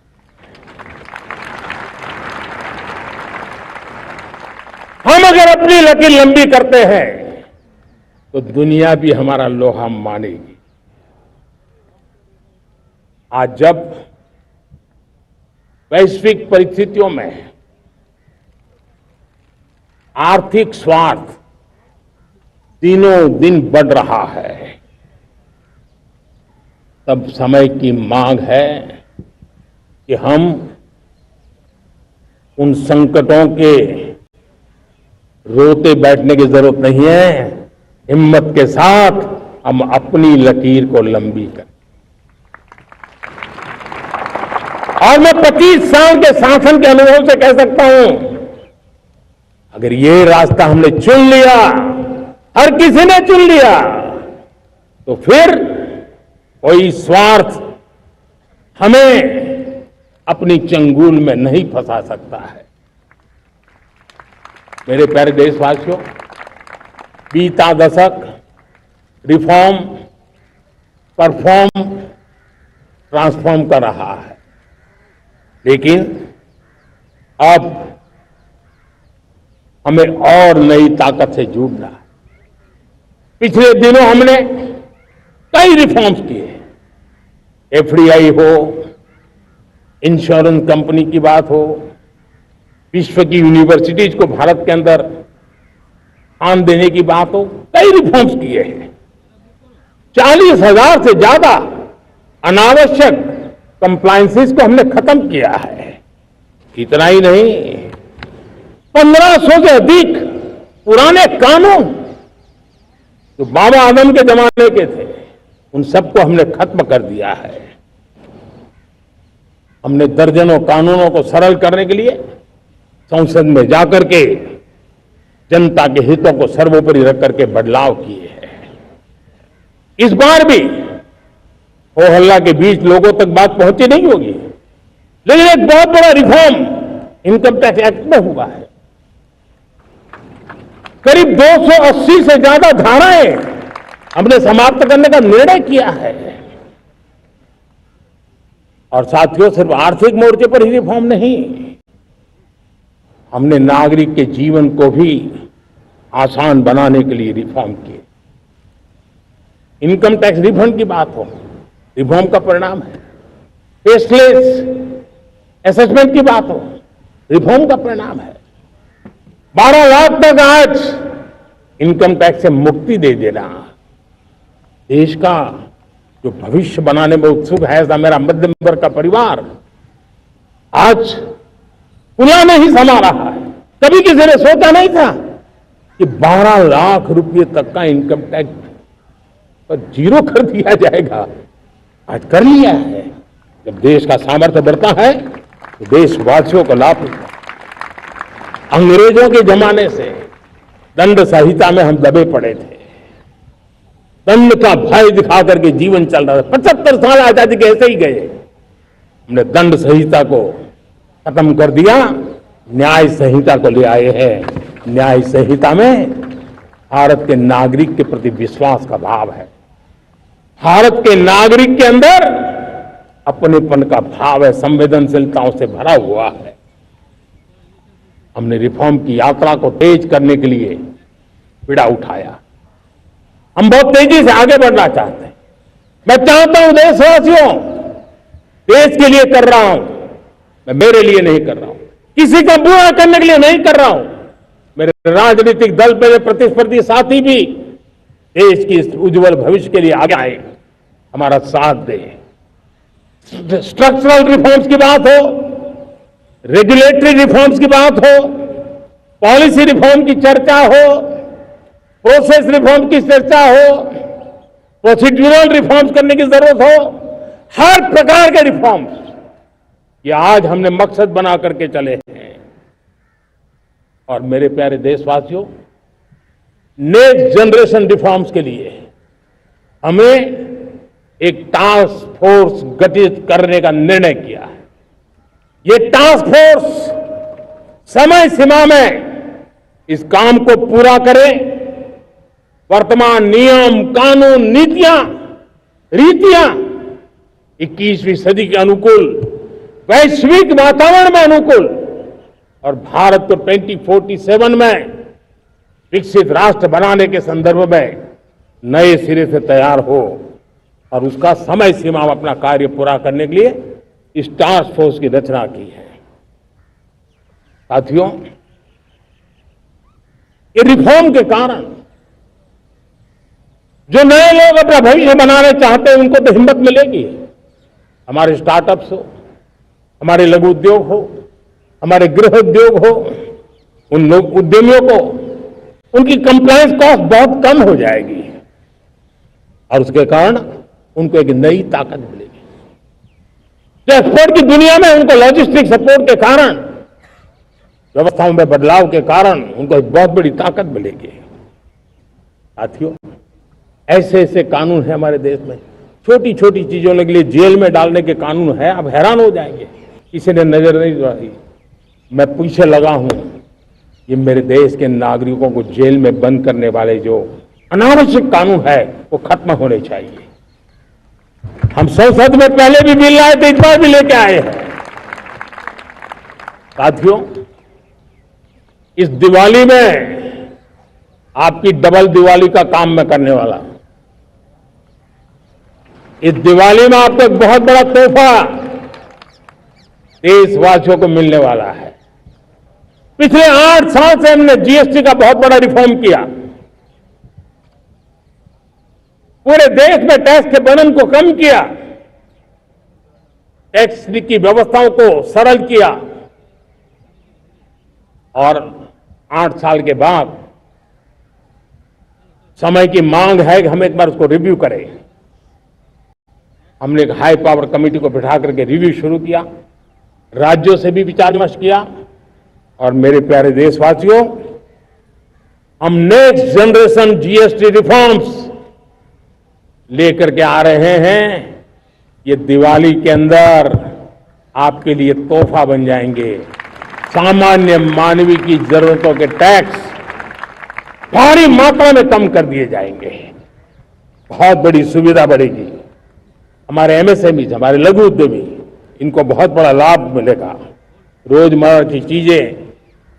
हम अगर अपनी लकीर लंबी करते हैं तो दुनिया भी हमारा लोहा मानेगी। आज जब वैश्विक परिस्थितियों में आर्थिक स्वार्थ दिनों दिन बढ़ रहा है, तब समय की मांग है कि हम उन संकटों के रोते बैठने की जरूरत नहीं है। हिम्मत के साथ हम अपनी लकीर को लंबी करें। और मैं 25 साल के शासन के अनुभव से कह सकता हूं, अगर ये रास्ता हमने चुन लिया, हर किसी ने चुन लिया, तो फिर कोई स्वार्थ हमें अपनी चंगुल में नहीं फंसा सकता है। मेरे प्यारे देशवासियों, बीता दशक रिफॉर्म, परफॉर्म, ट्रांसफॉर्म कर रहा है, लेकिन अब हमें और नई ताकत से जुड़ना है। पिछले दिनों हमने कई रिफॉर्म्स किए, एफडीआई हो, इंश्योरेंस कंपनी की बात हो, विश्व की यूनिवर्सिटीज को भारत के अंदर काम देने की बात हो, कई रिफॉर्म्स किए हैं। 40,000 से ज्यादा अनावश्यक कंप्लायंसेस को हमने खत्म किया है। इतना ही नहीं, 1500 से अधिक पुराने कानून जो बाबा आदम के जमाने के थे, उन सबको हमने खत्म कर दिया है। हमने दर्जनों कानूनों को सरल करने के लिए संसद में जाकर के जनता के हितों को सर्वोपरि रख करके बदलाव किए हैं। इस बार भी हो हल्ला के बीच लोगों तक बात पहुंची नहीं होगी, लेकिन एक बहुत बड़ा रिफॉर्म इनकम टैक्स एक्ट में हुआ है। करीब 280 से ज्यादा धाराएं हमने समाप्त करने का निर्णय किया है। और साथियों, सिर्फ आर्थिक मोर्चे पर ही रिफॉर्म नहीं, हमने नागरिक के जीवन को भी आसान बनाने के लिए रिफॉर्म किए। इनकम टैक्स रिफंड की बात हो, रिफॉर्म का परिणाम है। फेसलेस असेसमेंट की बात हो, रिफॉर्म का परिणाम है। 12 लाख तक आज इनकम टैक्स से मुक्ति दे देना देश का जो भविष्य बनाने में उत्सुक है, ऐसा मेरा मध्यम वर्ग का परिवार आज पुलिया में ही समा रहा है। कभी किसी ने सोचा नहीं था कि 12 लाख रुपए तक का इनकम टैक्स पर जीरो कर दिया जाएगा। आज कर लिया है। जब देश का सामर्थ्य बढ़ता है तो देशवासियों को लाभ मिलता है। अंग्रेजों के जमाने से दंड संहिता में हम दबे पड़े थे, दंड का भय दिखा करके जीवन चल रहा था। 75 साल आजादी के ऐसे ही गए। हमने दंड संहिता को खत्म कर दिया, न्याय संहिता को ले आए हैं। न्याय संहिता में भारत के नागरिक के प्रति विश्वास का भाव है, भारत के नागरिक के अंदर अपनेपन का भाव है, संवेदनशीलताओं से भरा हुआ है। हमने रिफॉर्म की यात्रा को तेज करने के लिए बीड़ा उठाया। हम बहुत तेजी से आगे बढ़ना चाहते हैं। मैं चाहता हूं देशवासियों, देश के लिए कर रहा हूं, मैं मेरे लिए नहीं कर रहा हूं, किसी का बुरा करने के लिए नहीं कर रहा हूं। मेरे राजनीतिक दल मेरे प्रतिस्पर्धी साथी भी देश की इस उज्जवल भविष्य के लिए आगे आए, हमारा साथ दे। स्ट्रक्चरल रिफॉर्म्स की बात हो, रेगुलेटरी रिफॉर्म्स की बात हो, पॉलिसी रिफॉर्म की चर्चा हो, प्रोसेस रिफॉर्म की चर्चा हो, प्रोसीड्यूरल रिफॉर्म्स करने की जरूरत हो, हर प्रकार के रिफॉर्म्स ये आज हमने मकसद बना करके चले हैं। और मेरे प्यारे देशवासियों, नेक्स्ट जनरेशन रिफॉर्म्स के लिए हमें एक टास्क फोर्स गठित करने का निर्णय किया है। ये टास्क फोर्स समय सीमा में इस काम को पूरा करे, वर्तमान नियम, कानून, नीतियां, रीतियां 21वीं सदी के अनुकूल, वैश्विक वातावरण में अनुकूल और भारत को 2047 में विकसित राष्ट्र बनाने के संदर्भ में नए सिरे से तैयार हो और उसका समय सीमा में अपना कार्य पूरा करने के लिए इस टास्क फोर्स की रचना की है। साथियों, ये रिफॉर्म के कारण जो नए लोग अपना भविष्य बनाना चाहते हैं उनको तो हिम्मत मिलेगी। हमारे स्टार्टअप्स हो, हमारे लघु उद्योग हो, हमारे गृह उद्योग हो, उन लोग उद्यमियों को उनकी कंप्लायंस कॉस्ट बहुत कम हो जाएगी और उसके कारण उनको एक नई ताकत मिलेगी। जो एक्सपोर्ट की दुनिया में उनको लॉजिस्टिक सपोर्ट के कारण, व्यवस्थाओं में बदलाव के कारण उनको एक बहुत बड़ी ताकत मिलेगी। साथियों, ऐसे ऐसे कानून है हमारे देश में, छोटी छोटी चीजों के लिए जेल में डालने के कानून है। आप हैरान हो जाएंगे, किसी ने नजर नहीं डाली। मैं पीछे लगा हूं, ये मेरे देश के नागरिकों को जेल में बंद करने वाले जो अनावश्यक कानून है वो खत्म होने चाहिए। हम संसद में पहले भी बिल लाए थे, इस बार भी लेके आए हैं। साथियों, इस दिवाली में आपकी डबल दिवाली का काम मैं करने वाला हूं। इस दिवाली में आपको एक बहुत बड़ा तोहफा देशवासियों को मिलने वाला है। पिछले 8 साल से हमने जीएसटी का बहुत बड़ा रिफॉर्म किया। पूरे देश में टैक्स के बर्डन को कम किया, टैक्स की व्यवस्थाओं को सरल किया और 8 साल के बाद समय की मांग है कि हम एक बार उसको रिव्यू करें। हमने एक हाई पावर कमेटी को बिठा करके रिव्यू शुरू किया, राज्यों से भी विचार विमर्श किया और मेरे प्यारे देशवासियों, हम नेक्स्ट जनरेशन जीएसटी रिफॉर्म्स लेकर के आ रहे हैं। ये दिवाली के अंदर आपके लिए तोहफा बन जाएंगे। सामान्य मानवीय की जरूरतों के टैक्स भारी मात्रा में कम कर दिए जाएंगे, बहुत बड़ी सुविधा बढ़ेगी। हमारे एमएसएमई, हमारे लघु उद्यमी, इनको बहुत बड़ा लाभ मिलेगा। रोजमर्रा की चीजें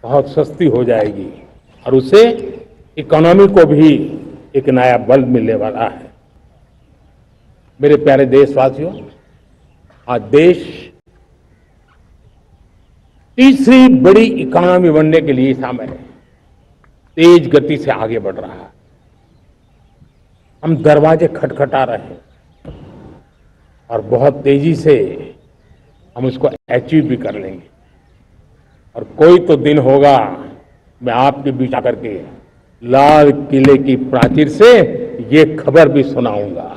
बहुत सस्ती हो जाएगी और उससे इकोनॉमी को भी एक नया बल मिलने वाला है। मेरे प्यारे देशवासियों, आज देश तीसरी बड़ी इकोनॉमी बनने के लिए समय है, तेज गति से आगे बढ़ रहा है। हम दरवाजे खटखटा रहे हैं और बहुत तेजी से हम उसको अचीव भी कर लेंगे। और कोई तो दिन होगा मैं आपके बीच आकर के लाल किले की प्राचीर से ये खबर भी सुनाऊंगा।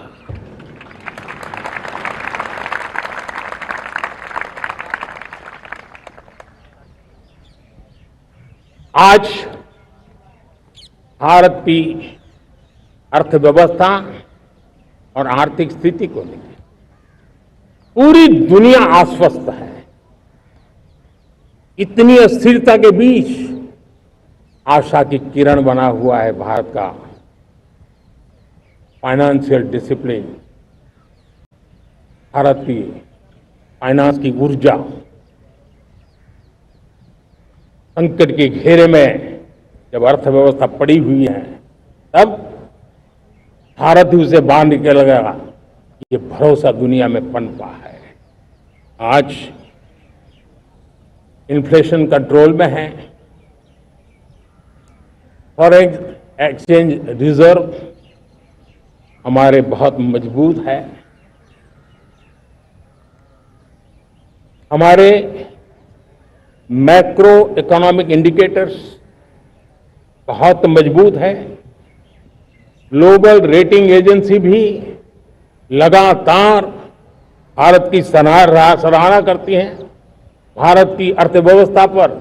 आज भारत की अर्थव्यवस्था और आर्थिक स्थिति को लेकर पूरी दुनिया आश्वस्त है। इतनी अस्थिरता के बीच आशा की किरण बना हुआ है भारत का फाइनेंशियल डिसिप्लिन, भारत की फाइनेंस की ऊर्जा। संकट के घेरे में जब अर्थव्यवस्था पड़ी हुई है, तब भारत ही उसे बाहर निकलेगा, ये भरोसा दुनिया में पनपा है। आज इन्फ्लेशन कंट्रोल में है, फॉरेन एक्सचेंज रिजर्व हमारे बहुत मजबूत है, हमारे मैक्रो इकोनॉमिक इंडिकेटर्स बहुत मजबूत है। ग्लोबल रेटिंग एजेंसी भी लगातार भारत की सराहना करती हैं, भारत की अर्थव्यवस्था पर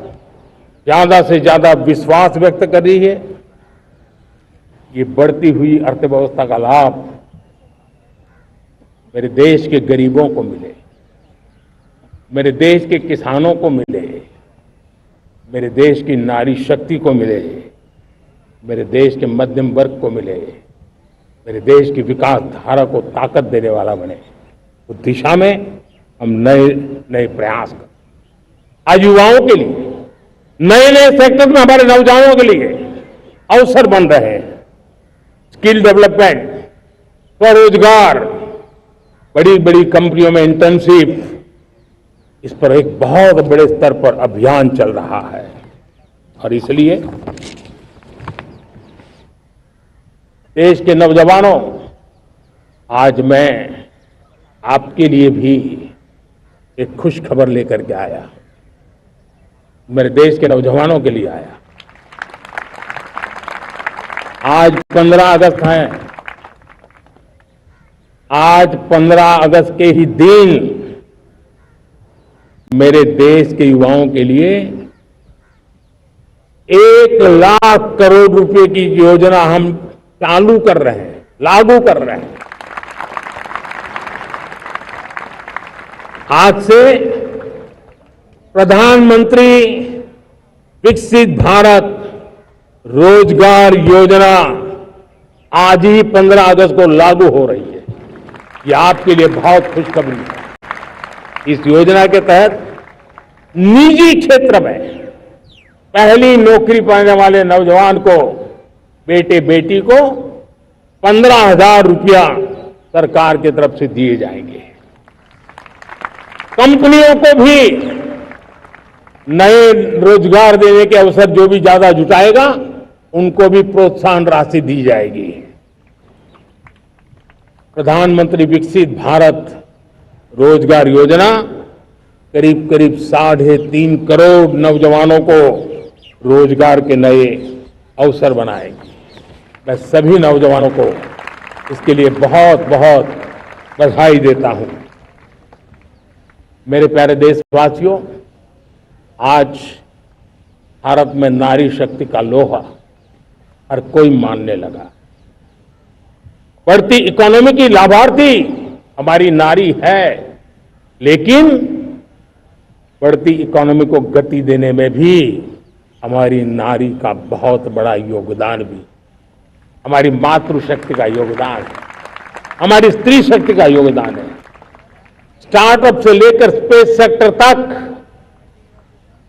ज्यादा से ज्यादा विश्वास व्यक्त कर रही है। ये बढ़ती हुई अर्थव्यवस्था का लाभ मेरे देश के गरीबों को मिले, मेरे देश के किसानों को मिले, मेरे देश की नारी शक्ति को मिले, मेरे देश के मध्यम वर्ग को मिले, मेरे देश की विकास धारा को ताकत देने वाला बने। उस दिशा में हम नए नए प्रयास करें। आज युवाओं के लिए नए नए सेक्टर में हमारे नौजवानों के लिए अवसर बन रहे हैं। स्किल डेवलपमेंट, स्वरोजगार, बड़ी बड़ी कंपनियों में इंटर्नशिप, इस पर एक बहुत बड़े स्तर पर अभियान चल रहा है। और इसलिए देश के नौजवानों, आज मैं आपके लिए भी एक खुश खबर लेकर के आया, मेरे देश के नौजवानों के लिए आया। आज 15 अगस्त है। आज 15 अगस्त के ही दिन मेरे देश के युवाओं के लिए 1 लाख करोड़ रुपए की योजना हम चालू कर रहे हैं, लागू कर रहे हैं। आज से प्रधानमंत्री विकसित भारत रोजगार योजना आज ही 15 अगस्त को लागू हो रही है। ये आपके लिए बहुत खुशखबरी है। इस योजना के तहत निजी क्षेत्र में पहली नौकरी पाने वाले नौजवान को, बेटे बेटी को 15,000 रुपया सरकार की तरफ से दिए जाएंगे। कंपनियों को भी नए रोजगार देने के अवसर जो भी ज्यादा जुटाएगा उनको भी प्रोत्साहन राशि दी जाएगी। प्रधानमंत्री विकसित भारत रोजगार योजना करीब करीब 3.5 करोड़ नौजवानों को रोजगार के नए अवसर बनाएगी। मैं सभी नौजवानों को इसके लिए बहुत बहुत बधाई देता हूं। मेरे प्यारे देशवासियों, आज भारत में नारी शक्ति का लोहा हर कोई मानने लगा। बढ़ती इकोनॉमी की लाभार्थी हमारी नारी है, लेकिन बढ़ती इकोनॉमी को गति देने में भी हमारी नारी का बहुत बड़ा योगदान भी, हमारी मातृशक्ति का योगदान है, हमारी स्त्री शक्ति का योगदान है। स्टार्टअप से लेकर स्पेस सेक्टर तक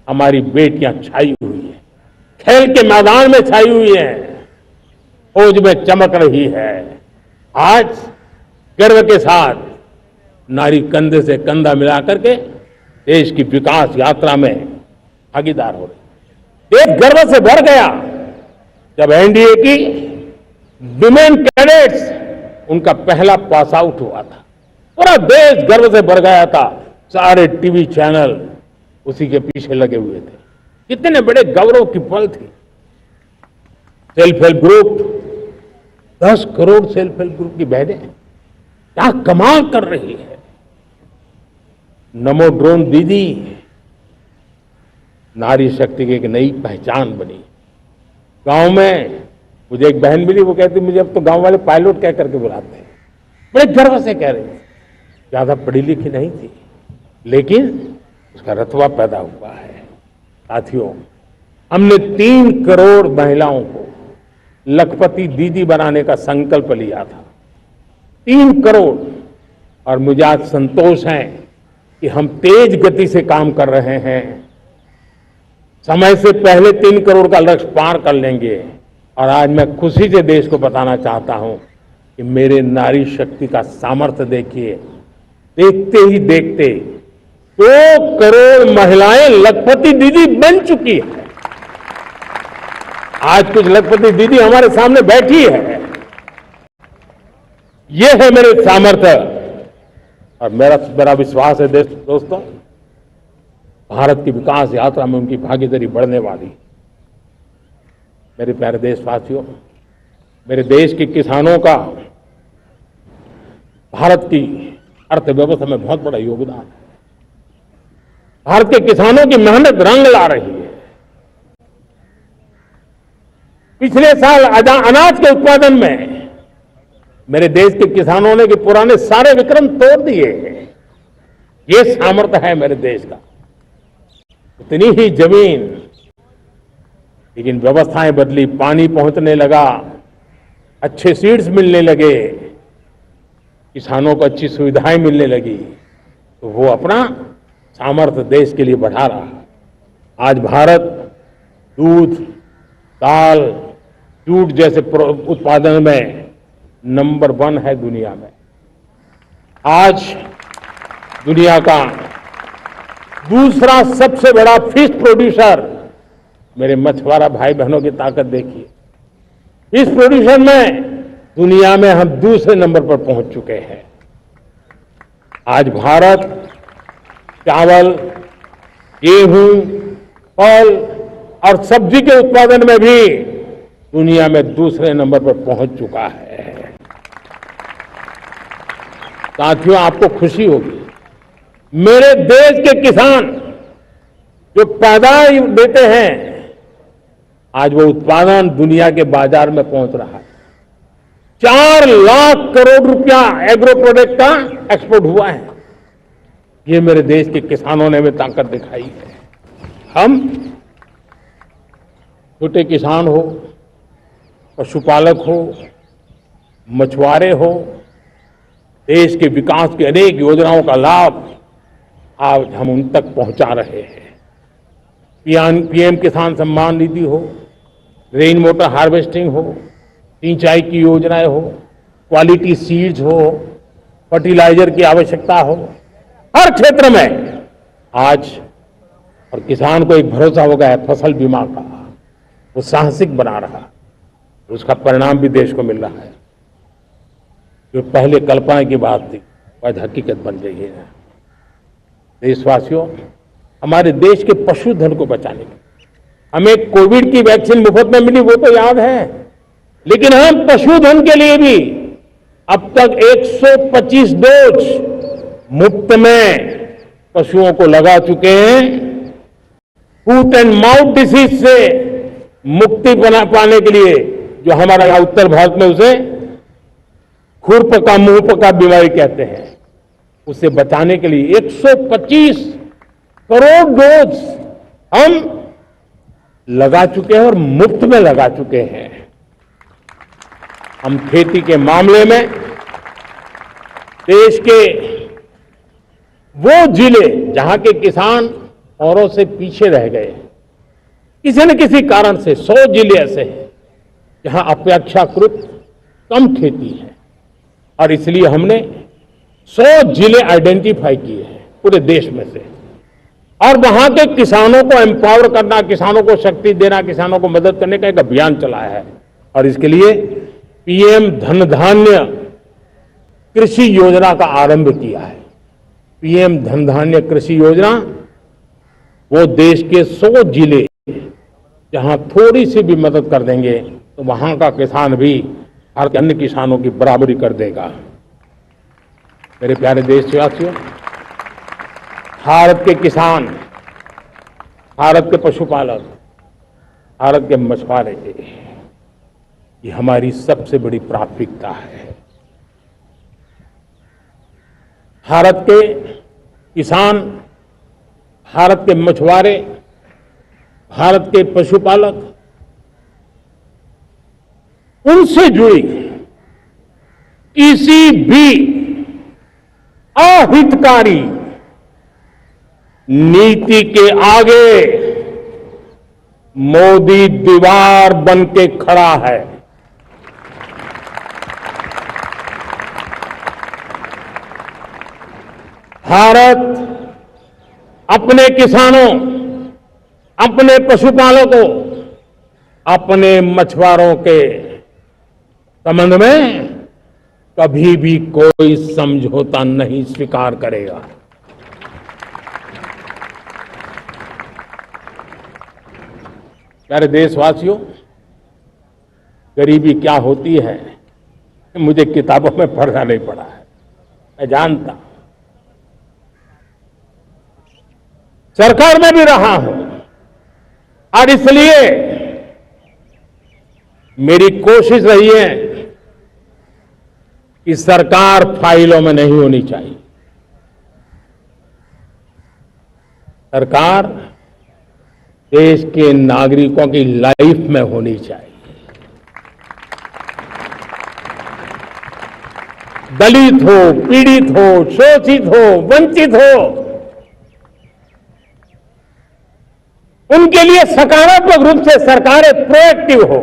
हमारी बेटियां छाई हुई हैं, खेल के मैदान में छाई हुई हैं, फौज में चमक रही है। आज गर्व के साथ नारी कंधे से कंधा मिलाकर के देश की विकास यात्रा में भागीदार हो रही। देश गर्व से भर गया जब एनडीए की विमेन कैडेट्स उनका पहला पास आउट हुआ था। पूरा देश गर्व से भर गया था। सारे टीवी चैनल उसी के पीछे लगे हुए थे। कितने बड़े गौरव की पल थी। Self help group, 10 crore self help group की बहनें क्या कमाल कर रही है। नमो ड्रोन दीदी नारी शक्ति की एक नई पहचान बनी। गांव में मुझे एक बहन मिली, वो कहती मुझे अब तो गांव वाले पायलट कह करके बुलाते हैं। बड़े गर्व से कह रही थी। ज्यादा पढ़ी लिखी नहीं थी, लेकिन उसका रतबा पैदा हुआ है। साथियों, हमने 3 करोड़ महिलाओं को लखपति दीदी बनाने का संकल्प लिया था। 3 करोड़। और मुझे आज संतोष है कि हम तेज गति से काम कर रहे हैं। समय से पहले 3 करोड़ का लक्ष्य पार कर लेंगे। और आज मैं खुशी से देश को बताना चाहता हूं कि मेरे नारी शक्ति का सामर्थ्य देखिए। देखते ही देखते 2 करोड़ महिलाएं लखपति दीदी बन चुकी है। आज कुछ लखपति दीदी हमारे सामने बैठी है। ये है मेरे सामर्थ्य। और मेरा विश्वास है दोस्तों, भारत की विकास यात्रा में उनकी भागीदारी बढ़ने वाली है। मेरे प्यारे देशवासियों, मेरे देश के किसानों का भारत की अर्थव्यवस्था में बहुत बड़ा योगदान है। भारत के किसानों की मेहनत रंग ला रही है। पिछले साल अनाज के उत्पादन में मेरे देश के किसानों ने के पुराने सारे विक्रम तोड़ दिए हैं। ये सामर्थ्य है मेरे देश का। उतनी ही जमीन, लेकिन व्यवस्थाएं बदली, पानी पहुंचने लगा, अच्छे सीड्स मिलने लगे, किसानों को अच्छी सुविधाएं मिलने लगी, तो वो अपना सामर्थ्य देश के लिए बढ़ा रहा है। आज भारत दूध, दाल, जूट जैसे उत्पादन में नंबर 1 है दुनिया में। आज दुनिया का दूसरा सबसे बड़ा फिश प्रोड्यूसर। मेरे मछुआरा भाई बहनों की ताकत देखिए। फिश प्रोड्यूसर में दुनिया में हम दूसरे नंबर पर पहुंच चुके हैं। आज भारत चावल, गेहूं, फल और सब्जी के उत्पादन में भी दुनिया में दूसरे नंबर पर पहुंच चुका है। साथियों, आपको खुशी होगी, मेरे देश के किसान जो पैदावार देते हैं, आज वो उत्पादन दुनिया के बाजार में पहुंच रहा है। 4 लाख करोड़ रुपया एग्रो प्रोडक्ट का एक्सपोर्ट हुआ है। ये मेरे देश के किसानों ने भी ताकत दिखाई है। हम छोटे किसान हो, पशुपालक हो, मछुआरे हो, देश के विकास की अनेक योजनाओं का लाभ आज हम उन तक पहुंचा रहे हैं। पीएम किसान सम्मान निधि हो, रेन वाटर हार्वेस्टिंग हो, सिंचाई की योजनाएं हो, क्वालिटी सीड्स हो, फर्टिलाइजर की आवश्यकता हो, हर क्षेत्र में आज और किसान को एक भरोसा हो गया है फसल बीमा का, वो साहसिक बना रहा, उसका परिणाम भी देश को मिल रहा है। जो पहले कल्पना की बात थी वो आज हकीकत बन गई है। देशवासियों, हमारे देश के पशुधन को बचाने के हमें कोविड की वैक्सीन मुफ्त में मिली, वो तो याद है, लेकिन हम पशुधन के लिए भी अब तक 125 डोज मुफ्त में पशुओं को लगा चुके हैं। फूट एंड माउथ डिसीज से मुक्ति पाने के लिए, जो हमारा यहाँ उत्तर भारत में उसे खुरपका मुंहपका बीमारी कहते हैं, उसे बचाने के लिए 125 करोड़ डोज हम लगा चुके हैं और मुफ्त में लगा चुके हैं। हम खेती के मामले में देश के वो जिले जहां के किसान औरों से पीछे रह गए, किसी न किसी कारण से 100 जिले ऐसे हैं जहां अपेक्षाकृत कम खेती है, और इसलिए हमने 100 जिले आइडेंटिफाई किए हैं पूरे देश में से, और वहां के किसानों को एम्पावर करना, किसानों को शक्ति देना, किसानों को मदद करने का एक अभियान चलाया है। और इसके लिए पीएम धन धान्य कृषि योजना का आरंभ किया है। पीएम धन धान्य कृषि योजना वो देश के 100 जिले जहां थोड़ी सी भी मदद कर देंगे तो वहां का किसान भी हर अन्य किसानों की बराबरी कर देगा। मेरे प्यारे देशवासियों, भारत के किसान, भारत के पशुपालक, भारत के मछुआरे, ये हमारी सबसे बड़ी प्राथमिकता है। भारत के किसान, भारत के मछुआरे, भारत के पशुपालक, उनसे जुड़ी किसी भी अहितकारी नीति के आगे मोदी दीवार बन के खड़ा है। भारत अपने किसानों, अपने पशुपालकों, अपने मछुआरों के संबंध में कभी भी कोई समझौता नहीं स्वीकार करेगा। प्यारे देशवासियों, गरीबी क्या होती है मुझे किताबों में पढ़ना नहीं पड़ा है, मैं जानता, सरकार में भी रहा हूं, और इसलिए मेरी कोशिश रही है कि सरकार फाइलों में नहीं होनी चाहिए। सरकार देश के नागरिकों की लाइफ में होनी चाहिए। दलित हो, पीड़ित हो, शोषित हो, वंचित हो, उनके लिए सकारात्मक रूप से सरकारें प्रोएक्टिव हो,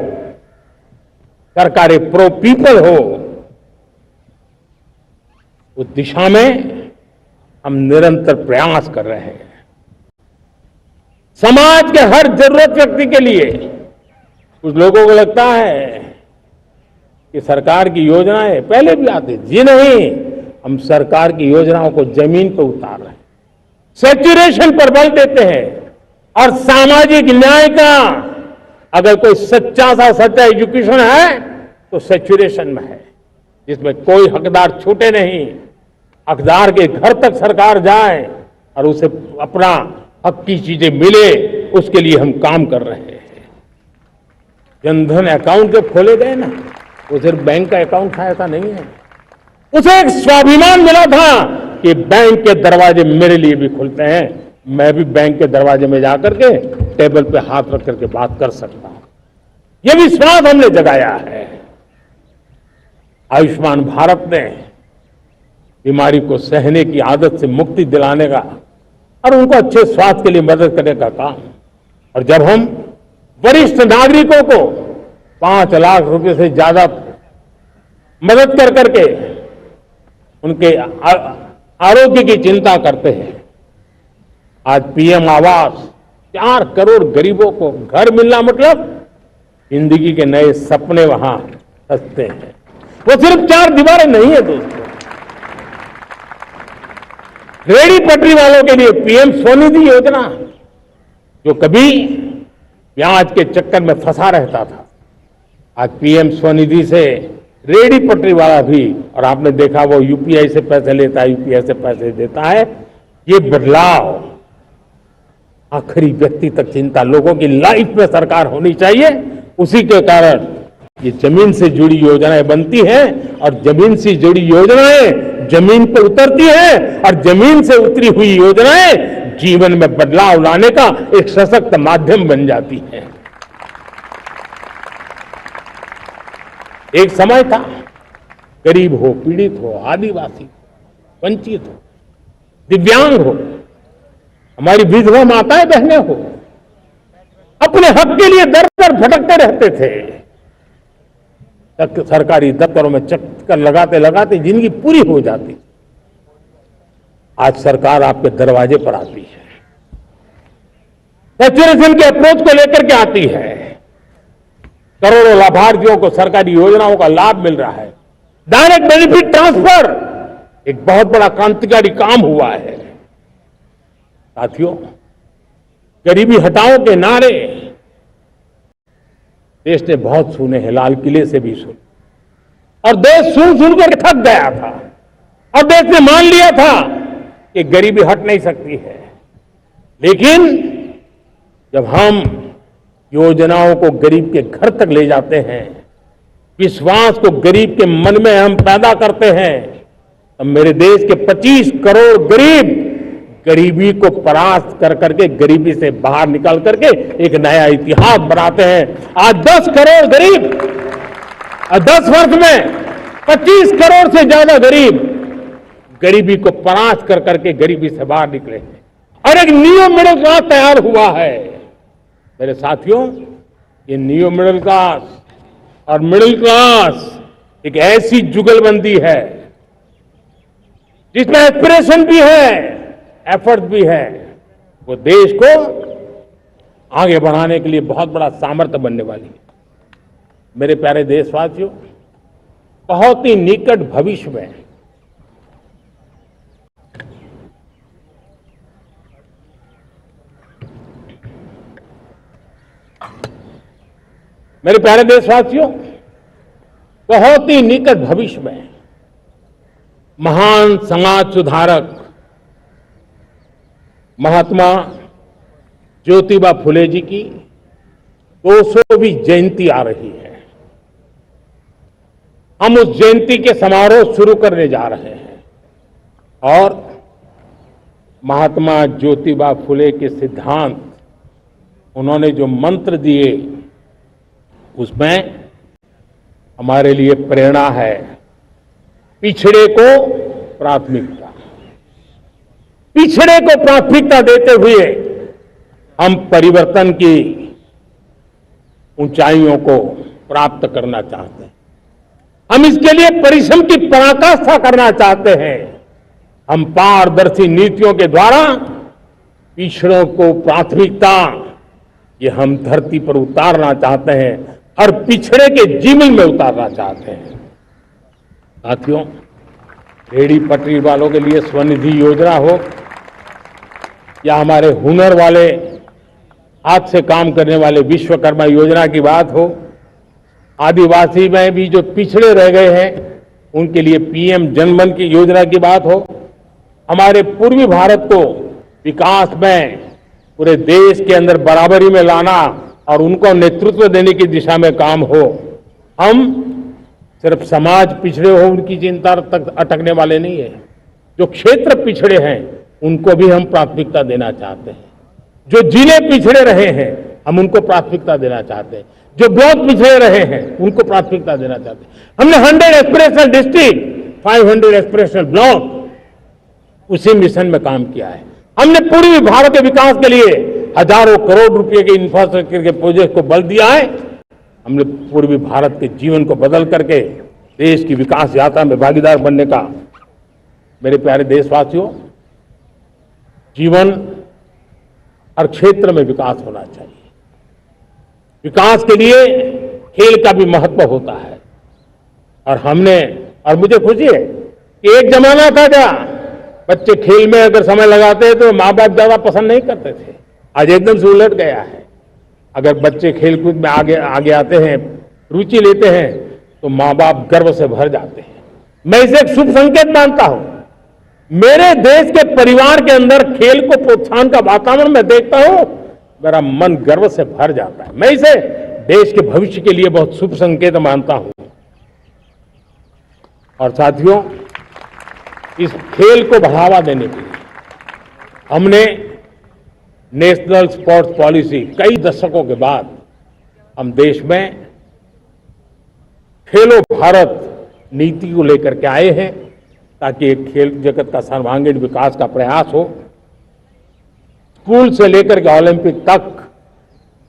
सरकारें प्रो पीपल हो, उस दिशा में हम निरंतर प्रयास कर रहे हैं। समाज के हर जरूरत व्यक्ति के लिए, कुछ लोगों को लगता है कि सरकार की योजनाएं पहले भी आती, जी नहीं, हम सरकार की योजनाओं को जमीन पर उतार रहे हैं, सैचुरेशन पर बल देते हैं, और सामाजिक न्याय का अगर कोई सच्चा एजुकेशन है तो सैचुरेशन में है, जिसमें कोई हकदार छूटे नहीं, हकदार के घर तक सरकार जाए और उसे अपना हक की चीजें मिले, उसके लिए हम काम कर रहे हैं। जनधन अकाउंट जो खोले गए ना, वो सिर्फ बैंक का अकाउंट था ऐसा नहीं है, उसे एक स्वाभिमान मिला था कि बैंक के दरवाजे मेरे लिए भी खुलते हैं, मैं भी बैंक के दरवाजे में जाकर के टेबल पे हाथ रख करके बात कर सकता हूं। यह विश्वास हमने जगाया है। आयुष्मान भारत ने बीमारी को सहने की आदत से मुक्ति दिलाने का और उनको अच्छे स्वास्थ्य के लिए मदद करने का काम, और जब हम वरिष्ठ नागरिकों को 5 लाख रुपए से ज्यादा मदद कर करके उनके आरोग्य की चिंता करते हैं, आज पीएम आवास 4 करोड़ गरीबों को घर मिलना मतलब जिंदगी के नए सपने वहां सजते हैं। वो सिर्फ 4 दीवारें नहीं है दोस्तों। रेहड़ी पटरी वालों के लिए पीएम स्वनिधि योजना, जो कभी ब्याज के चक्कर में फंसा रहता था, आज पीएम स्वनिधि से रेहड़ी पटरी वाला भी, और आपने देखा वो यूपीआई से पैसे लेता है, यूपीआई से पैसे देता है। ये बदलाव आखिरी व्यक्ति तक चिंता लोगों की लाइफ में सरकार होनी चाहिए। उसी के कारण ये जमीन से जुड़ी योजनाएं बनती हैं और जमीन से जुड़ी योजनाएं जमीन पर उतरती हैं और जमीन से उतरी हुई योजनाएं जीवन में बदलाव लाने का एक सशक्त माध्यम बन जाती हैं। एक समय था गरीब हो, पीड़ित हो, आदिवासी हो, वंचित हो, दिव्यांग हो, हमारी विधवा माताएं बहनें हो, अपने हक के लिए दर दर भटकते रहते थे। सरकारी दफ्तरों में चक्कर लगाते लगाते जिंदगी पूरी हो जाती। आज सरकार आपके दरवाजे पर आती है, सैचुरेशन के अप्रोच को लेकर के आती है। करोड़ों लाभार्थियों को सरकारी योजनाओं का लाभ मिल रहा है। डायरेक्ट बेनिफिट ट्रांसफर एक बहुत बड़ा क्रांतिकारी काम हुआ है। साथियों, गरीबी हटाओ के नारे देश ने बहुत सुने हैं, लाल किले से भी सुने, और देश सुन सुनकर थक गया था और देश ने मान लिया था कि गरीबी हट नहीं सकती है। लेकिन जब हम योजनाओं को गरीब के घर तक ले जाते हैं, विश्वास को गरीब के मन में हम पैदा करते हैं, तो मेरे देश के 25 करोड़ गरीब गरीबी को परास्त कर करके, गरीबी से बाहर निकल करके एक नया इतिहास बनाते हैं। आज 10 करोड़ गरीब, 10 वर्ष में 25 करोड़ से ज्यादा गरीब गरीबी को परास्त कर करके गरीबी से बाहर निकले हैं और एक न्यू मिडिल क्लास तैयार हुआ है। मेरे साथियों, ये न्यू मिडिल क्लास और मिडिल क्लास एक ऐसी जुगलबंदी है जिसमें एस्पिरेशन भी है, एफर्ट भी है। वो देश को आगे बढ़ाने के लिए बहुत बड़ा सामर्थ्य बनने वाली है। मेरे प्यारे देशवासियों, बहुत ही निकट भविष्य में मेरे प्यारे देशवासियों, बहुत ही निकट भविष्य में महान समाज सुधारक महात्मा ज्योतिबा फुले जी की 200वीं जयंती आ रही है। हम उस जयंती के समारोह शुरू करने जा रहे हैं और महात्मा ज्योतिबा फुले के सिद्धांत, उन्होंने जो मंत्र दिए, उसमें हमारे लिए प्रेरणा है। पिछड़े को प्राथमिकता, पिछड़े को प्राथमिकता देते हुए हम परिवर्तन की ऊंचाइयों को प्राप्त करना चाहते हैं। हम इसके लिए परिश्रम की पराकाष्ठा करना चाहते हैं। हम पारदर्शी नीतियों के द्वारा पिछड़ों को प्राथमिकता, ये हम धरती पर उतारना चाहते हैं, हर पिछड़े के जीवन में उतारना चाहते हैं। साथियों, रेहड़ी पटरी वालों के लिए स्वनिधि योजना हो या हमारे हुनर वाले, हाथ से काम करने वाले विश्वकर्मा योजना की बात हो, आदिवासी में भी जो पिछड़े रह गए हैं उनके लिए पीएम जनमन की योजना की बात हो, हमारे पूर्वी भारत को विकास में पूरे देश के अंदर बराबरी में लाना और उनको नेतृत्व देने की दिशा में काम हो। हम सिर्फ समाज पिछड़े हो उनकी चिंता तक अटकने वाले नहीं है। जो क्षेत्र पिछड़े हैं उनको भी हम प्राथमिकता देना चाहते हैं। जो जिले पिछड़े रहे हैं हम उनको प्राथमिकता देना चाहते हैं। जो ब्लॉक पिछड़े रहे हैं उनको प्राथमिकता देना चाहते हैं। हमने 100 एस्पिरेशनल डिस्ट्रिक्ट, 500 एस्पिरेशनल ब्लॉक, उसी मिशन में काम किया है। हमने पूर्वी भारत के विकास के लिए हजारों करोड़ रुपए के इंफ्रास्ट्रक्चर के प्रोजेक्ट को बल दिया है। हमने पूर्वी भारत के जीवन को बदल करके देश की विकास यात्रा में भागीदार बनने का। मेरे प्यारे देशवासियों, जीवन हर क्षेत्र में विकास होना चाहिए। विकास के लिए खेल का भी महत्व होता है। और मुझे खुशी है कि एक जमाना था क्या बच्चे खेल में अगर समय लगाते तो माँ बाप ज्यादा पसंद नहीं करते थे। आज एकदम से उलट गया है। अगर बच्चे खेलकूद में आगे आते हैं, रुचि लेते हैं, तो माँ बाप गर्व से भर जाते हैं। मैं इसे एक शुभ संकेत मानता हूं। मेरे देश के परिवार के अंदर खेल को प्रोत्साहन का वातावरण मैं देखता हूं, मेरा मन गर्व से भर जाता है। मैं इसे देश के भविष्य के लिए बहुत शुभ संकेत मानता हूं। और साथियों, इस खेल को बढ़ावा देने के लिए हमने नेशनल स्पोर्ट्स पॉलिसी कई दशकों के बाद हम देश में खेलो भारत नीति को लेकर के आए हैं, ताकि एक खेल जगत का सर्वांगीण विकास का प्रयास हो। स्कूल से लेकर के ओलंपिक तक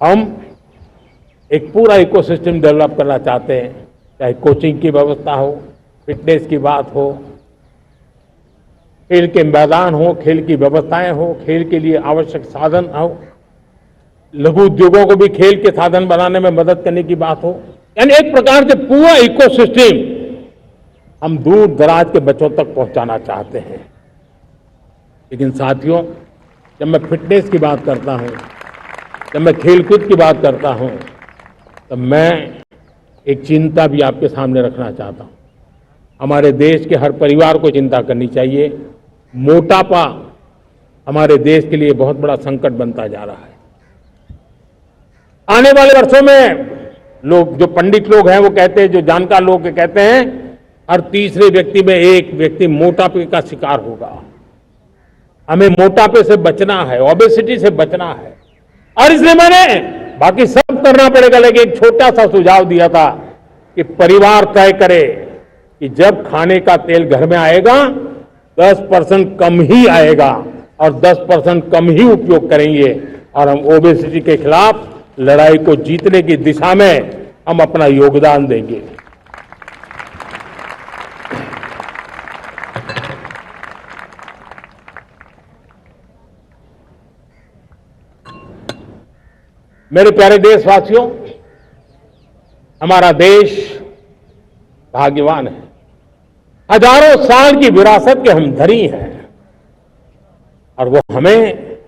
हम एक पूरा इकोसिस्टम डेवलप करना चाहते हैं, चाहे कोचिंग की व्यवस्था हो, फिटनेस की बात हो, खेल के मैदान हो, खेल की व्यवस्थाएं हो, खेल के लिए आवश्यक साधन हो, लघु उद्योगों को भी खेल के साधन बनाने में मदद करने की बात हो। यानी एक प्रकार से पूरा इकोसिस्टम हम दूर दराज के बच्चों तक पहुंचाना चाहते हैं। लेकिन साथियों, जब मैं फिटनेस की बात करता हूं, जब मैं खेलकूद की बात करता हूं, तो मैं एक चिंता भी आपके सामने रखना चाहता हूं। हमारे देश के हर परिवार को चिंता करनी चाहिए। मोटापा हमारे देश के लिए बहुत बड़ा संकट बनता जा रहा है। आने वाले वर्षों में लोग, जो पंडित लोग हैं वो कहते हैं, जो जानकार लोग कहते हैं, हर तीसरे व्यक्ति में एक व्यक्ति मोटापे का शिकार होगा। हमें मोटापे से बचना है, ओबेसिटी से बचना है। और इसलिए मैंने बाकी सब करना पड़ेगा, लेकिन एक छोटा सा सुझाव दिया था कि परिवार तय करे कि जब खाने का तेल घर में आएगा 10% कम ही आएगा और 10% कम ही उपयोग करेंगे, और हम ओबेसिटी के खिलाफ लड़ाई को जीतने की दिशा में हम अपना योगदान देंगे। मेरे प्यारे देशवासियों, हमारा देश भाग्यवान है। हजारों साल की विरासत के हम धनी हैं, और वो हमें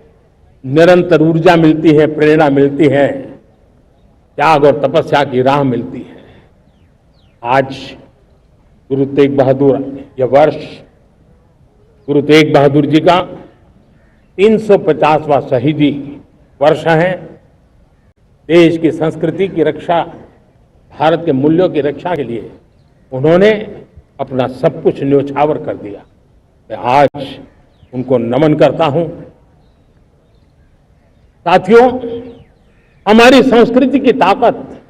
निरंतर ऊर्जा मिलती है, प्रेरणा मिलती है, त्याग और तपस्या की राह मिलती है। आज गुरु तेग बहादुर, यह वर्ष गुरु तेग बहादुर जी का 350वां शहीदी वर्ष है। देश की संस्कृति की रक्षा, भारत के मूल्यों की रक्षा के लिए उन्होंने अपना सब कुछ न्योछावर कर दिया। मैं आज उनको नमन करता हूं। साथियों, हमारी संस्कृति की ताकत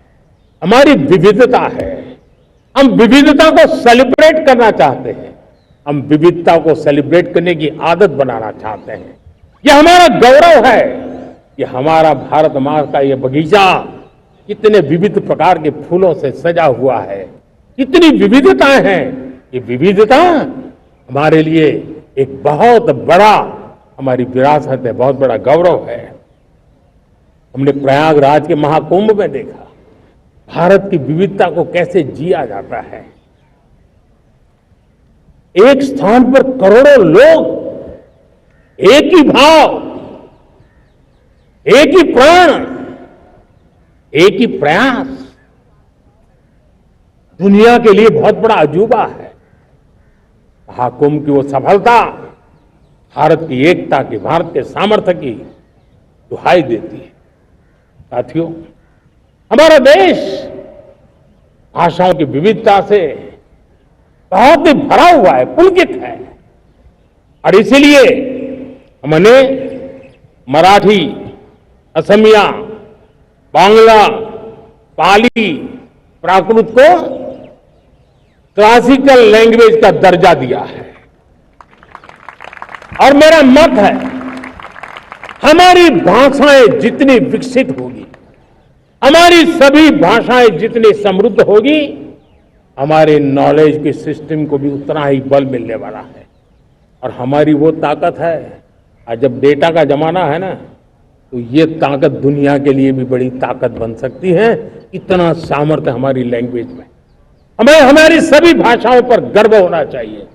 हमारी विविधता है। हम विविधता को सेलिब्रेट करना चाहते हैं। हम विविधता को सेलिब्रेट करने की आदत बनाना चाहते हैं। यह हमारा गौरव है। ये हमारा भारत माँ का ये बगीचा कितने विविध प्रकार के फूलों से सजा हुआ है, कितनी विविधताएं हैं। ये विविधता हमारे लिए एक बहुत बड़ा, हमारी विरासत है, बहुत बड़ा गौरव है। हमने प्रयागराज के महाकुंभ में देखा भारत की विविधता को कैसे जिया जाता है। एक स्थान पर करोड़ों लोग, एक ही भाव, एक ही प्राण, एक ही प्रयास, दुनिया के लिए बहुत बड़ा अजूबा है। महाकुंभ की वो सफलता भारत की एकता की, भारत के सामर्थ्य की दुहाई देती है। साथियों, हमारा देश भाषाओं की विविधता से बहुत ही भरा हुआ है, पुलकित है। और इसीलिए हमने मराठी, असमिया, बांग्ला, पाली, प्राकृत को क्लासिकल लैंग्वेज का दर्जा दिया है। और मेरा मत है, हमारी भाषाएं जितनी विकसित होगी, हमारी सभी भाषाएं जितनी समृद्ध होगी, हमारे नॉलेज के सिस्टम को भी उतना ही बल मिलने वाला है। और हमारी वो ताकत है, आज जब डेटा का जमाना है ना, तो ये ताकत दुनिया के लिए भी बड़ी ताकत बन सकती है। इतना सामर्थ्य हमारी लैंग्वेज में। हमें हमारी सभी भाषाओं पर गर्व होना चाहिए।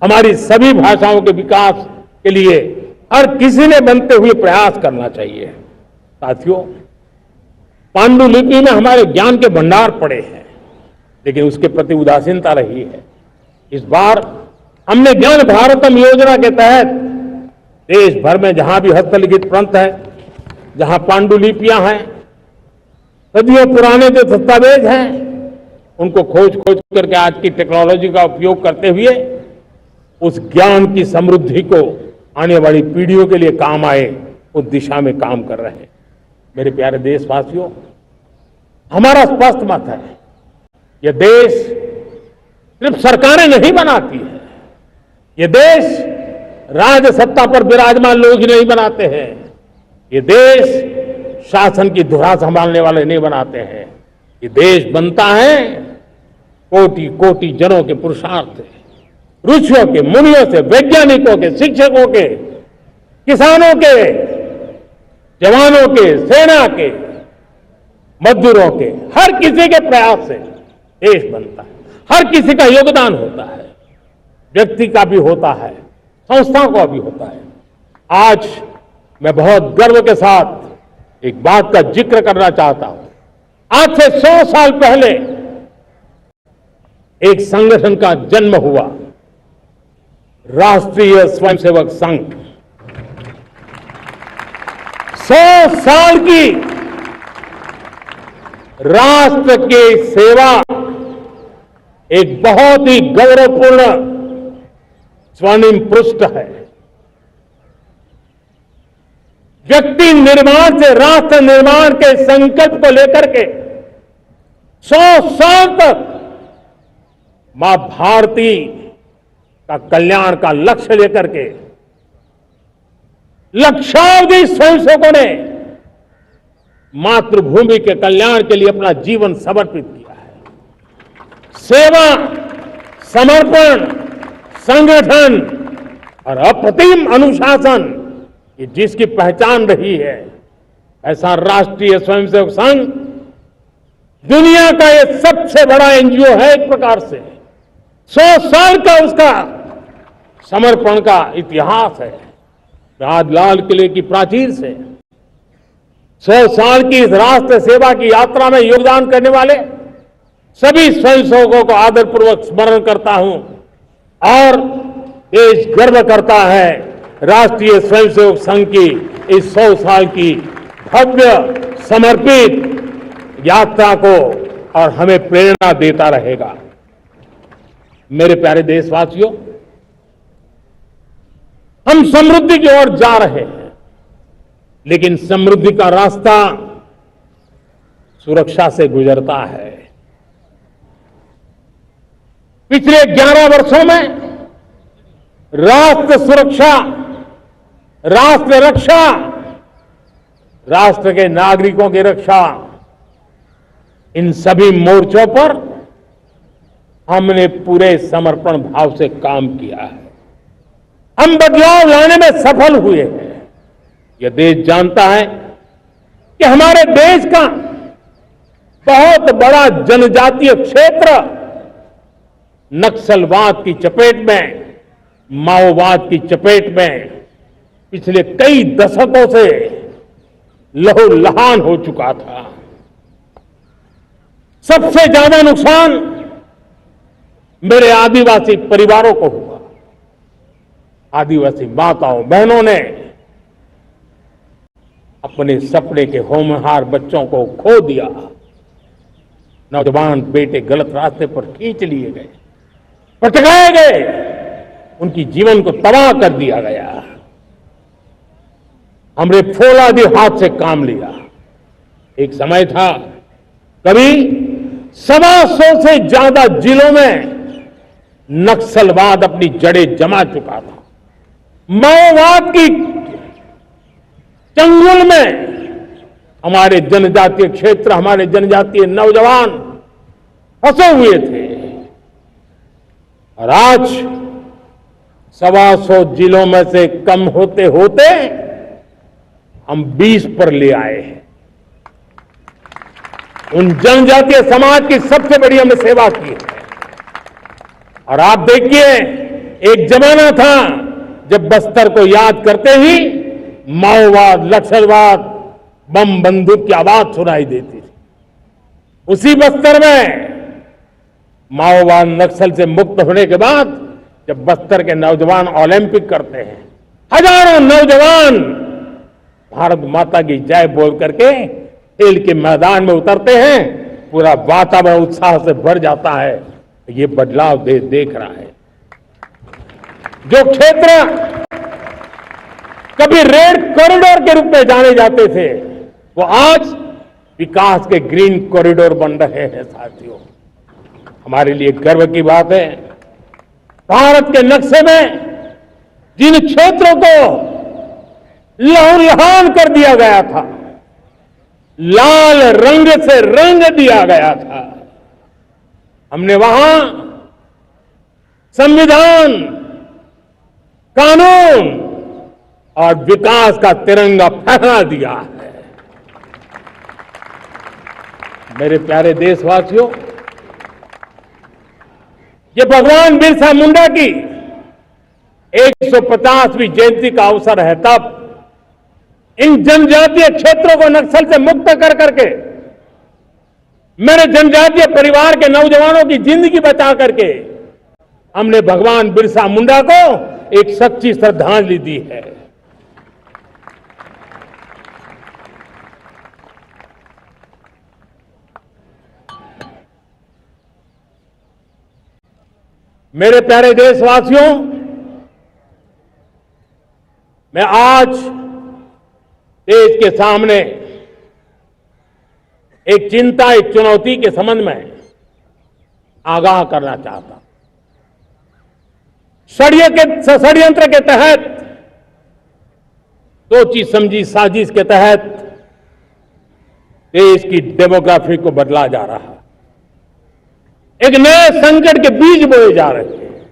हमारी सभी भाषाओं के विकास के लिए हर किसी ने बनते हुए प्रयास करना चाहिए। साथियों, पांडुलिपि में हमारे ज्ञान के भंडार पड़े हैं, लेकिन उसके प्रति उदासीनता रही है। इस बार हमने ज्ञान भारतम योजना के तहत देश भर में जहां भी हस्तलिखित ग्रंथ है, जहां पांडुलिपियां हैं, सदियों पुराने जो दस्तावेज हैं, उनको खोज खोज करके आज की टेक्नोलॉजी का उपयोग करते हुए उस ज्ञान की समृद्धि को आने वाली पीढ़ियों के लिए काम आए, उस दिशा में काम कर रहे हैं। मेरे प्यारे देशवासियों, हमारा स्पष्ट मत है, यह देश सिर्फ सरकारें नहीं बनाती है, ये देश राज सत्ता पर विराजमान लोग ही नहीं बनाते हैं, ये देश शासन की धुरा संभालने वाले नहीं बनाते हैं। ये देश बनता है कोटि कोटि जनों के पुरुषार्थ से, ऋषियों के, मुनियों से, वैज्ञानिकों के, शिक्षकों के, किसानों के, जवानों के, सेना के, मजदूरों के, हर किसी के प्रयास से देश बनता है। हर किसी का योगदान होता है, व्यक्ति का भी होता है, संस्थाओं का भी होता है। आज मैं बहुत गर्व के साथ एक बात का जिक्र करना चाहता हूं। आज से 100 साल पहले एक संगठन का जन्म हुआ, राष्ट्रीय स्वयंसेवक संघ। 100 साल की राष्ट्र की सेवा एक बहुत ही गौरवपूर्ण स्वर्णिम पृष्ठ है। व्यक्ति निर्माण से राष्ट्र निर्माण के संकल्प को लेकर के 100 साल तक मां भारती का कल्याण का लक्ष्य लेकर के लक्षावधि स्वयंसेवकों ने मातृभूमि के कल्याण के लिए अपना जीवन समर्पित किया है। सेवा, समर्पण, संगठन और अप्रतिम अनुशासन, ये जिसकी पहचान रही है, ऐसा राष्ट्रीय स्वयंसेवक संघ दुनिया का ये सबसे बड़ा एनजीओ है। एक प्रकार से 100 साल का उसका समर्पण का इतिहास है। आज लाल किले की प्राचीर से 100 साल की इस राष्ट्र सेवा की यात्रा में योगदान करने वाले सभी स्वयंसेवकों को आदरपूर्वक स्मरण करता हूं और देश गर्व करता है राष्ट्रीय स्वयंसेवक संघ की इस 100 साल की भव्य समर्पित यात्रा को, और हमें प्रेरणा देता रहेगा। मेरे प्यारे देशवासियों, हम समृद्धि की ओर जा रहे हैं, लेकिन समृद्धि का रास्ता सुरक्षा से गुजरता है। पिछले 11 वर्षों में राष्ट्र सुरक्षा, राष्ट्र रक्षा, राष्ट्र के नागरिकों की रक्षा, इन सभी मोर्चों पर हमने पूरे समर्पण भाव से काम किया है। हम बदलाव लाने में सफल हुए हैं। यह देश जानता है कि हमारे देश का बहुत बड़ा जनजातीय क्षेत्र नक्सलवाद की चपेट में, माओवाद की चपेट में पिछले कई दशकों से लहूलुहान हो चुका था। सबसे ज्यादा नुकसान मेरे आदिवासी परिवारों को हुआ। आदिवासी माताओं बहनों ने अपने सपने के होनहार बच्चों को खो दिया। नौजवान बेटे गलत रास्ते पर खींच लिए गए, पटकाए गए, उनकी जीवन को तबाह कर दिया गया। हमने फौलादी हाथ से काम लिया। एक समय था कभी 125 से ज्यादा जिलों में नक्सलवाद अपनी जड़ें जमा चुका था। माओवाद की चंगुल में हमारे जनजातीय क्षेत्र, हमारे जनजातीय नौजवान फंसे हुए थे, और आज 125 जिलों में से कम होते होते हम 20 पर ले आए हैं। उन जनजातीय समाज की सबसे बड़ी हमने सेवा की है। और आप देखिए, एक जमाना था जब बस्तर को याद करते ही माओवाद, नक्सलवाद, बम बंदूक की आवाज सुनाई देती थी। उसी बस्तर में माओवाद नक्सल से मुक्त होने के बाद जब बस्तर के नौजवान ओलंपिक करते हैं, हजारों नौजवान भारत माता की जय बोल करके खेल के मैदान में उतरते हैं, पूरा वातावरण उत्साह से भर जाता है। ये बदलाव देख रहा है। जो क्षेत्र कभी रेड कॉरिडोर के रूप में जाने जाते थे, वो आज विकास के ग्रीन कॉरिडोर बन रहे हैं। साथियों, हमारे लिए गर्व की बात है, भारत के नक्शे में जिन क्षेत्रों को लहूलुहान कर दिया गया था, लाल रंग से रंग दिया गया था, हमने वहां संविधान, कानून और विकास का तिरंगा फहरा दिया है। मेरे प्यारे देशवासियों, ये भगवान बिरसा मुंडा की 150वीं जयंती का अवसर है। तब इन जनजातीय क्षेत्रों को नक्सल से मुक्त कर करके, मेरे जनजातीय परिवार के नौजवानों की जिंदगी बचा करके हमने भगवान बिरसा मुंडा को एक सच्ची श्रद्धांजलि दी है। मेरे प्यारे देशवासियों, मैं आज देश के सामने एक चिंता, एक चुनौती के संबंध में आगाह करना चाहता हूं। षड्यंत्र के तहत, सोची समझी साजिश के तहत देश की डेमोग्राफी को बदला जा रहा है। एक नए संकट के बीज बोए जा रहे हैं।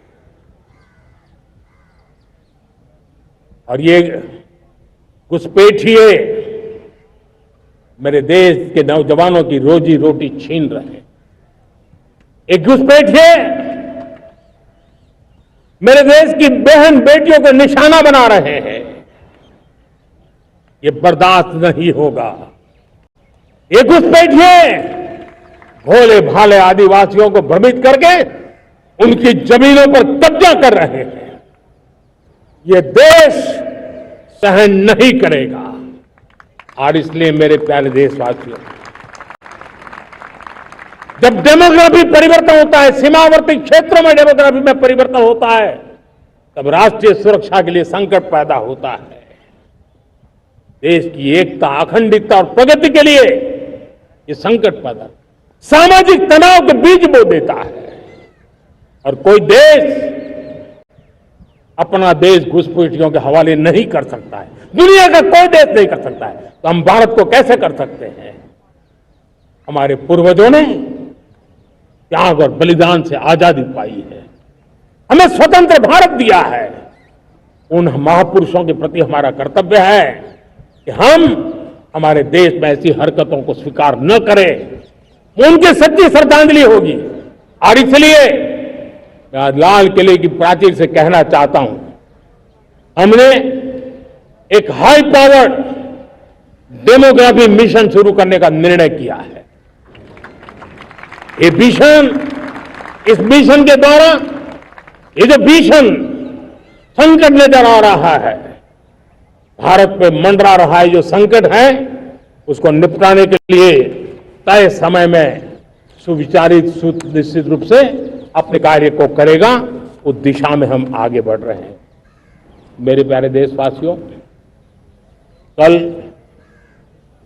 और ये घुसपैठिए मेरे देश के नौजवानों की रोजी रोटी छीन रहे हैं। एक घुसपैठिए मेरे देश की बहन बेटियों को निशाना बना रहे हैं। ये बर्दाश्त नहीं होगा। ये घुसपैठिए भोले भाले आदिवासियों को भ्रमित करके उनकी जमीनों पर कब्जा कर रहे हैं। ये देश सहन नहीं करेगा। और इसलिए मेरे प्यारे देशवासियों, जब डेमोग्राफी परिवर्तन होता है, सीमावर्ती क्षेत्रों में डेमोग्राफी में परिवर्तन होता है, तब राष्ट्रीय सुरक्षा के लिए संकट पैदा होता है। देश की एकता, अखंडता और प्रगति के लिए ये संकट पैदा, सामाजिक तनाव के बीज बो देता है। और कोई देश अपना देश घुसपैठियों के हवाले नहीं कर सकता है। दुनिया का कोई देश नहीं कर सकता है, तो हम भारत को कैसे कर सकते हैं? हमारे पूर्वजों ने त्याग और बलिदान से आजादी पाई है, हमें स्वतंत्र भारत दिया है। उन महापुरुषों के प्रति हमारा कर्तव्य है कि हम हमारे देश में ऐसी हरकतों को स्वीकार न करें। उनकी सच्ची श्रद्धांजलि होगी। और इसलिए मैं आज लाल किले की प्राचीर से कहना चाहता हूं, हमने एक हाई पावर्ड डेमोग्राफी मिशन शुरू करने का निर्णय किया है। ये मिशन, इस मिशन के द्वारा ये जो भीषण संकट नजर आ रहा है, भारत पे मंडरा रहा है जो संकट है, उसको निपटाने के लिए तय समय में सुविचारित, सुनिश्चित रूप से अपने कार्य को करेगा। उस दिशा में हम आगे बढ़ रहे हैं। मेरे प्यारे देशवासियों, कल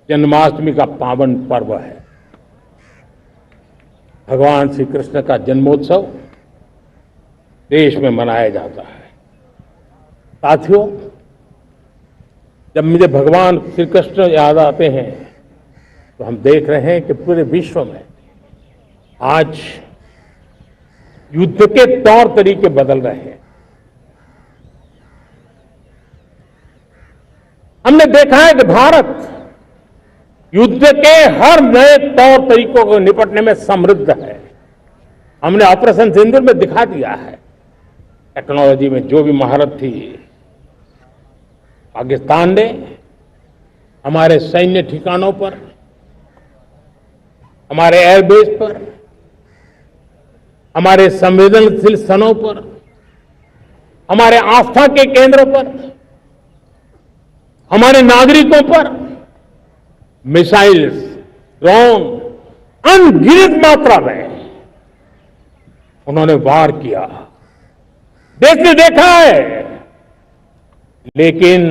जन्माष्टमी का पावन पर्व है। भगवान श्री कृष्ण का जन्मोत्सव देश में मनाया जाता है। साथियों, जब मुझे भगवान श्री कृष्ण याद आते हैं तो हम देख रहे हैं कि पूरे विश्व में आज युद्ध के तौर तरीके बदल रहे हैं। हमने देखा है कि भारत युद्ध के हर नए तौर तरीकों को निपटने में समृद्ध है। हमने ऑपरेशन सिंदूर में दिखा दिया है, टेक्नोलॉजी में जो भी महारत थी। पाकिस्तान ने हमारे सैन्य ठिकानों पर, हमारे एयरबेस पर, हमारे संवेदनशील स्थलों पर, हमारे आस्था के केंद्रों पर, हमारे नागरिकों पर मिसाइल्स, ड्रोन अनगिनत मात्रा में उन्होंने वार किया। देश ने देखा है, लेकिन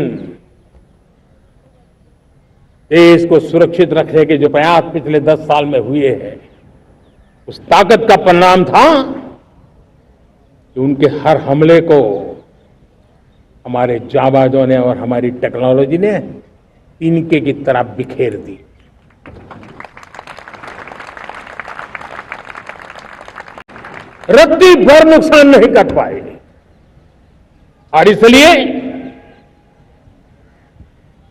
देश को सुरक्षित रखने के जो प्रयास पिछले 10 साल में हुए हैं, उस ताकत का परिणाम था कि उनके हर हमले को हमारे जाबाजों ने और हमारी टेक्नोलॉजी ने तिनके की तरह बिखेर दी। रत्ती भर नुकसान नहीं कर पाए। और इसलिए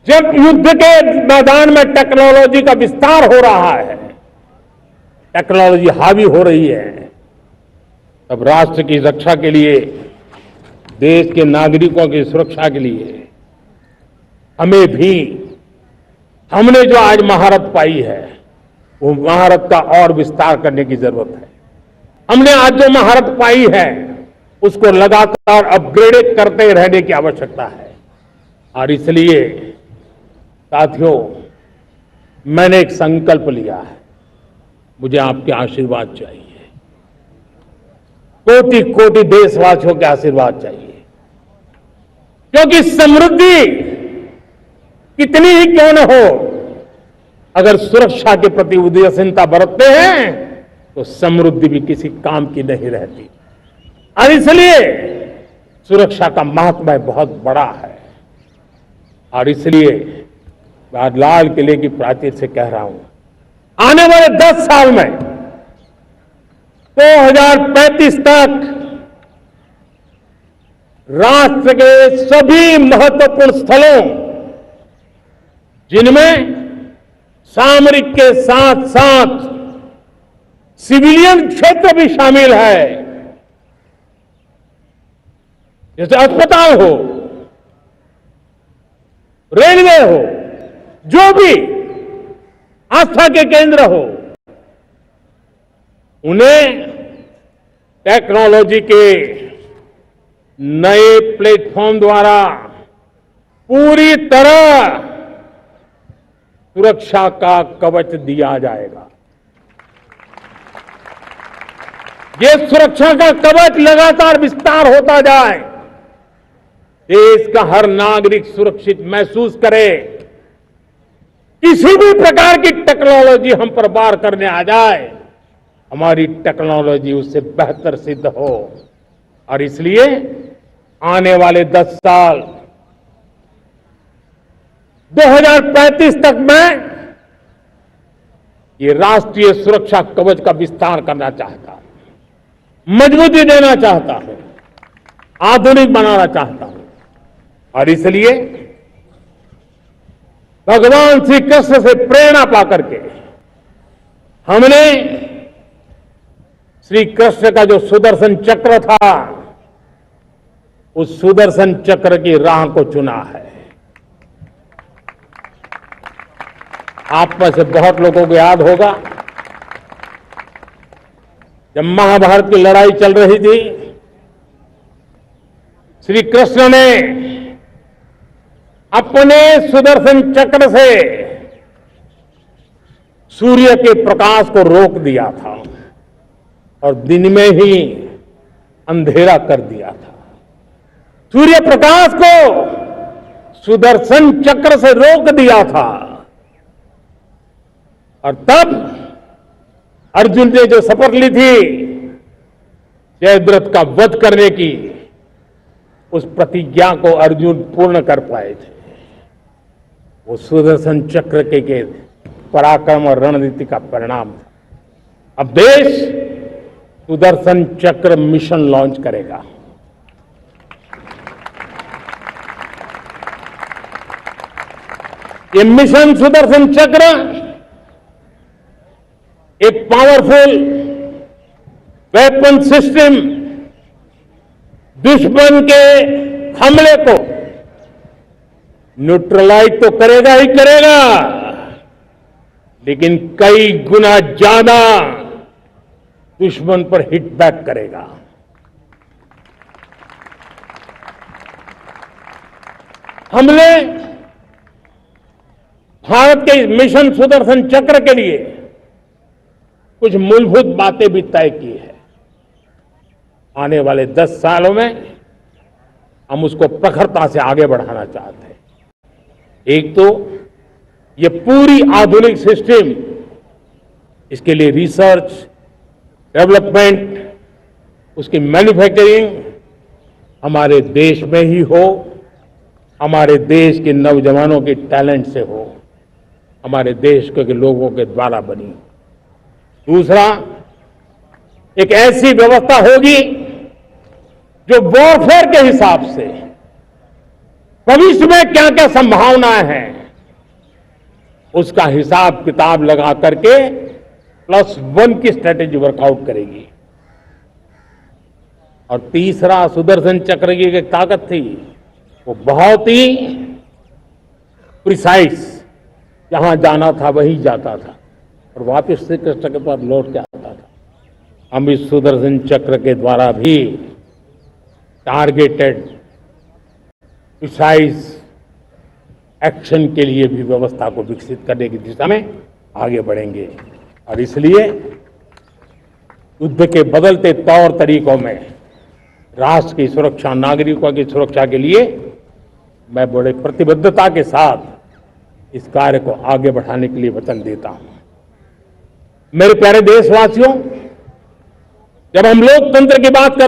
जब युद्ध के मैदान में टेक्नोलॉजी का विस्तार हो रहा है, टेक्नोलॉजी हावी हो रही है, तब राष्ट्र की रक्षा के लिए, देश के नागरिकों की सुरक्षा के लिए हमें भी, हमने जो आज महारत पाई है, वो महारत का और विस्तार करने की जरूरत है। हमने आज जो महारत पाई है, उसको लगातार अपग्रेड करते रहने की आवश्यकता है। और इसलिए साथियों, मैंने एक संकल्प लिया है, मुझे आपके आशीर्वाद चाहिए, कोटि कोटि देशवासियों के आशीर्वाद चाहिए, क्योंकि समृद्धि कितनी ही क्यों न हो, अगर सुरक्षा के प्रति उदासीनता बरतते हैं तो समृद्धि भी किसी काम की नहीं रहती। और इसलिए सुरक्षा का महत्व बहुत बड़ा है। और इसलिए मैं आज लाल किले की प्राचीर से कह रहा हूं, आने वाले 10 साल में 2035 तक राष्ट्र के सभी महत्वपूर्ण स्थलों, जिनमें सामरिक के साथ साथ सिविलियन क्षेत्र भी शामिल है, जैसे अस्पताल हो, रेलवे हो, जो भी आस्था के केंद्र हो, उन्हें टेक्नोलॉजी के नए प्लेटफॉर्म द्वारा पूरी तरह सुरक्षा का कवच दिया जाएगा। ये सुरक्षा का कवच लगातार विस्तार होता जाए, देश का हर नागरिक सुरक्षित महसूस करे। किसी भी प्रकार की टेक्नोलॉजी हम पर वार करने आ जाए, हमारी टेक्नोलॉजी उससे बेहतर सिद्ध हो। और इसलिए आने वाले 10 साल 2035 तक मैं ये राष्ट्रीय सुरक्षा कवच का विस्तार करना चाहता हूं, मजबूती देना चाहता हूं, आधुनिक बनाना चाहता हूं। और इसलिए भगवान श्री कृष्ण से प्रेरणा पाकर के हमने श्री कृष्ण का जो सुदर्शन चक्र था, उस सुदर्शन चक्र की राह को चुना है। आप में से बहुत लोगों को याद होगा, जब महाभारत की लड़ाई चल रही थी, श्री कृष्ण ने अपने सुदर्शन चक्र से सूर्य के प्रकाश को रोक दिया था और दिन में ही अंधेरा कर दिया था। सूर्य प्रकाश को सुदर्शन चक्र से रोक दिया था। और तब अर्जुन ने जो शपथ ली थी जयद्रथ का वध करने की, उस प्रतिज्ञा को अर्जुन पूर्ण कर पाए थे। वो सुदर्शन चक्र के पराक्रम और रणनीति का परिणाम था। अब देश सुदर्शन चक्र मिशन लॉन्च करेगा। ये मिशन सुदर्शन चक्र एक पावरफुल वेपन सिस्टम दुश्मन के हमले को न्यूट्रलाइज तो करेगा ही करेगा, लेकिन कई गुना ज्यादा दुश्मन पर हिट बैक करेगा। हमने भारत के इस मिशन सुदर्शन चक्र के लिए कुछ मूलभूत बातें भी तय की है। आने वाले 10 सालों में हम उसको प्रखरता से आगे बढ़ाना चाहते हैं। एक तो ये पूरी आधुनिक सिस्टम, इसके लिए रिसर्च, डेवलपमेंट, उसकी मैन्युफैक्चरिंग हमारे देश में ही हो, हमारे देश के नौजवानों के टैलेंट से हो, हमारे देश के लोगों के द्वारा बनी। दूसरा, एक ऐसी व्यवस्था होगी जो वॉरफेयर के हिसाब से भविष्य में क्या क्या संभावनाएं हैं उसका हिसाब किताब लगा करके +1 की स्ट्रेटेजी वर्कआउट करेगी। और तीसरा, सुदर्शन चक्र की एक ताकत थी, वो बहुत ही प्रिसाइज, जहां जाना था वहीं जाता था और वापस श्री कृष्ण के पास लौट के आता था। हम इस सुदर्शन चक्र के द्वारा भी टारगेटेड प्रिसाइज एक्शन के लिए भी व्यवस्था को विकसित करने की दिशा में आगे बढ़ेंगे। और इसलिए युद्ध के बदलते तौर तरीकों में राष्ट्र की सुरक्षा, नागरिकों की सुरक्षा के लिए मैं बड़े प्रतिबद्धता के साथ इस कार्य को आगे बढ़ाने के लिए वचन देता हूं। मेरे प्यारे देशवासियों, जब हम लोकतंत्र की बात करते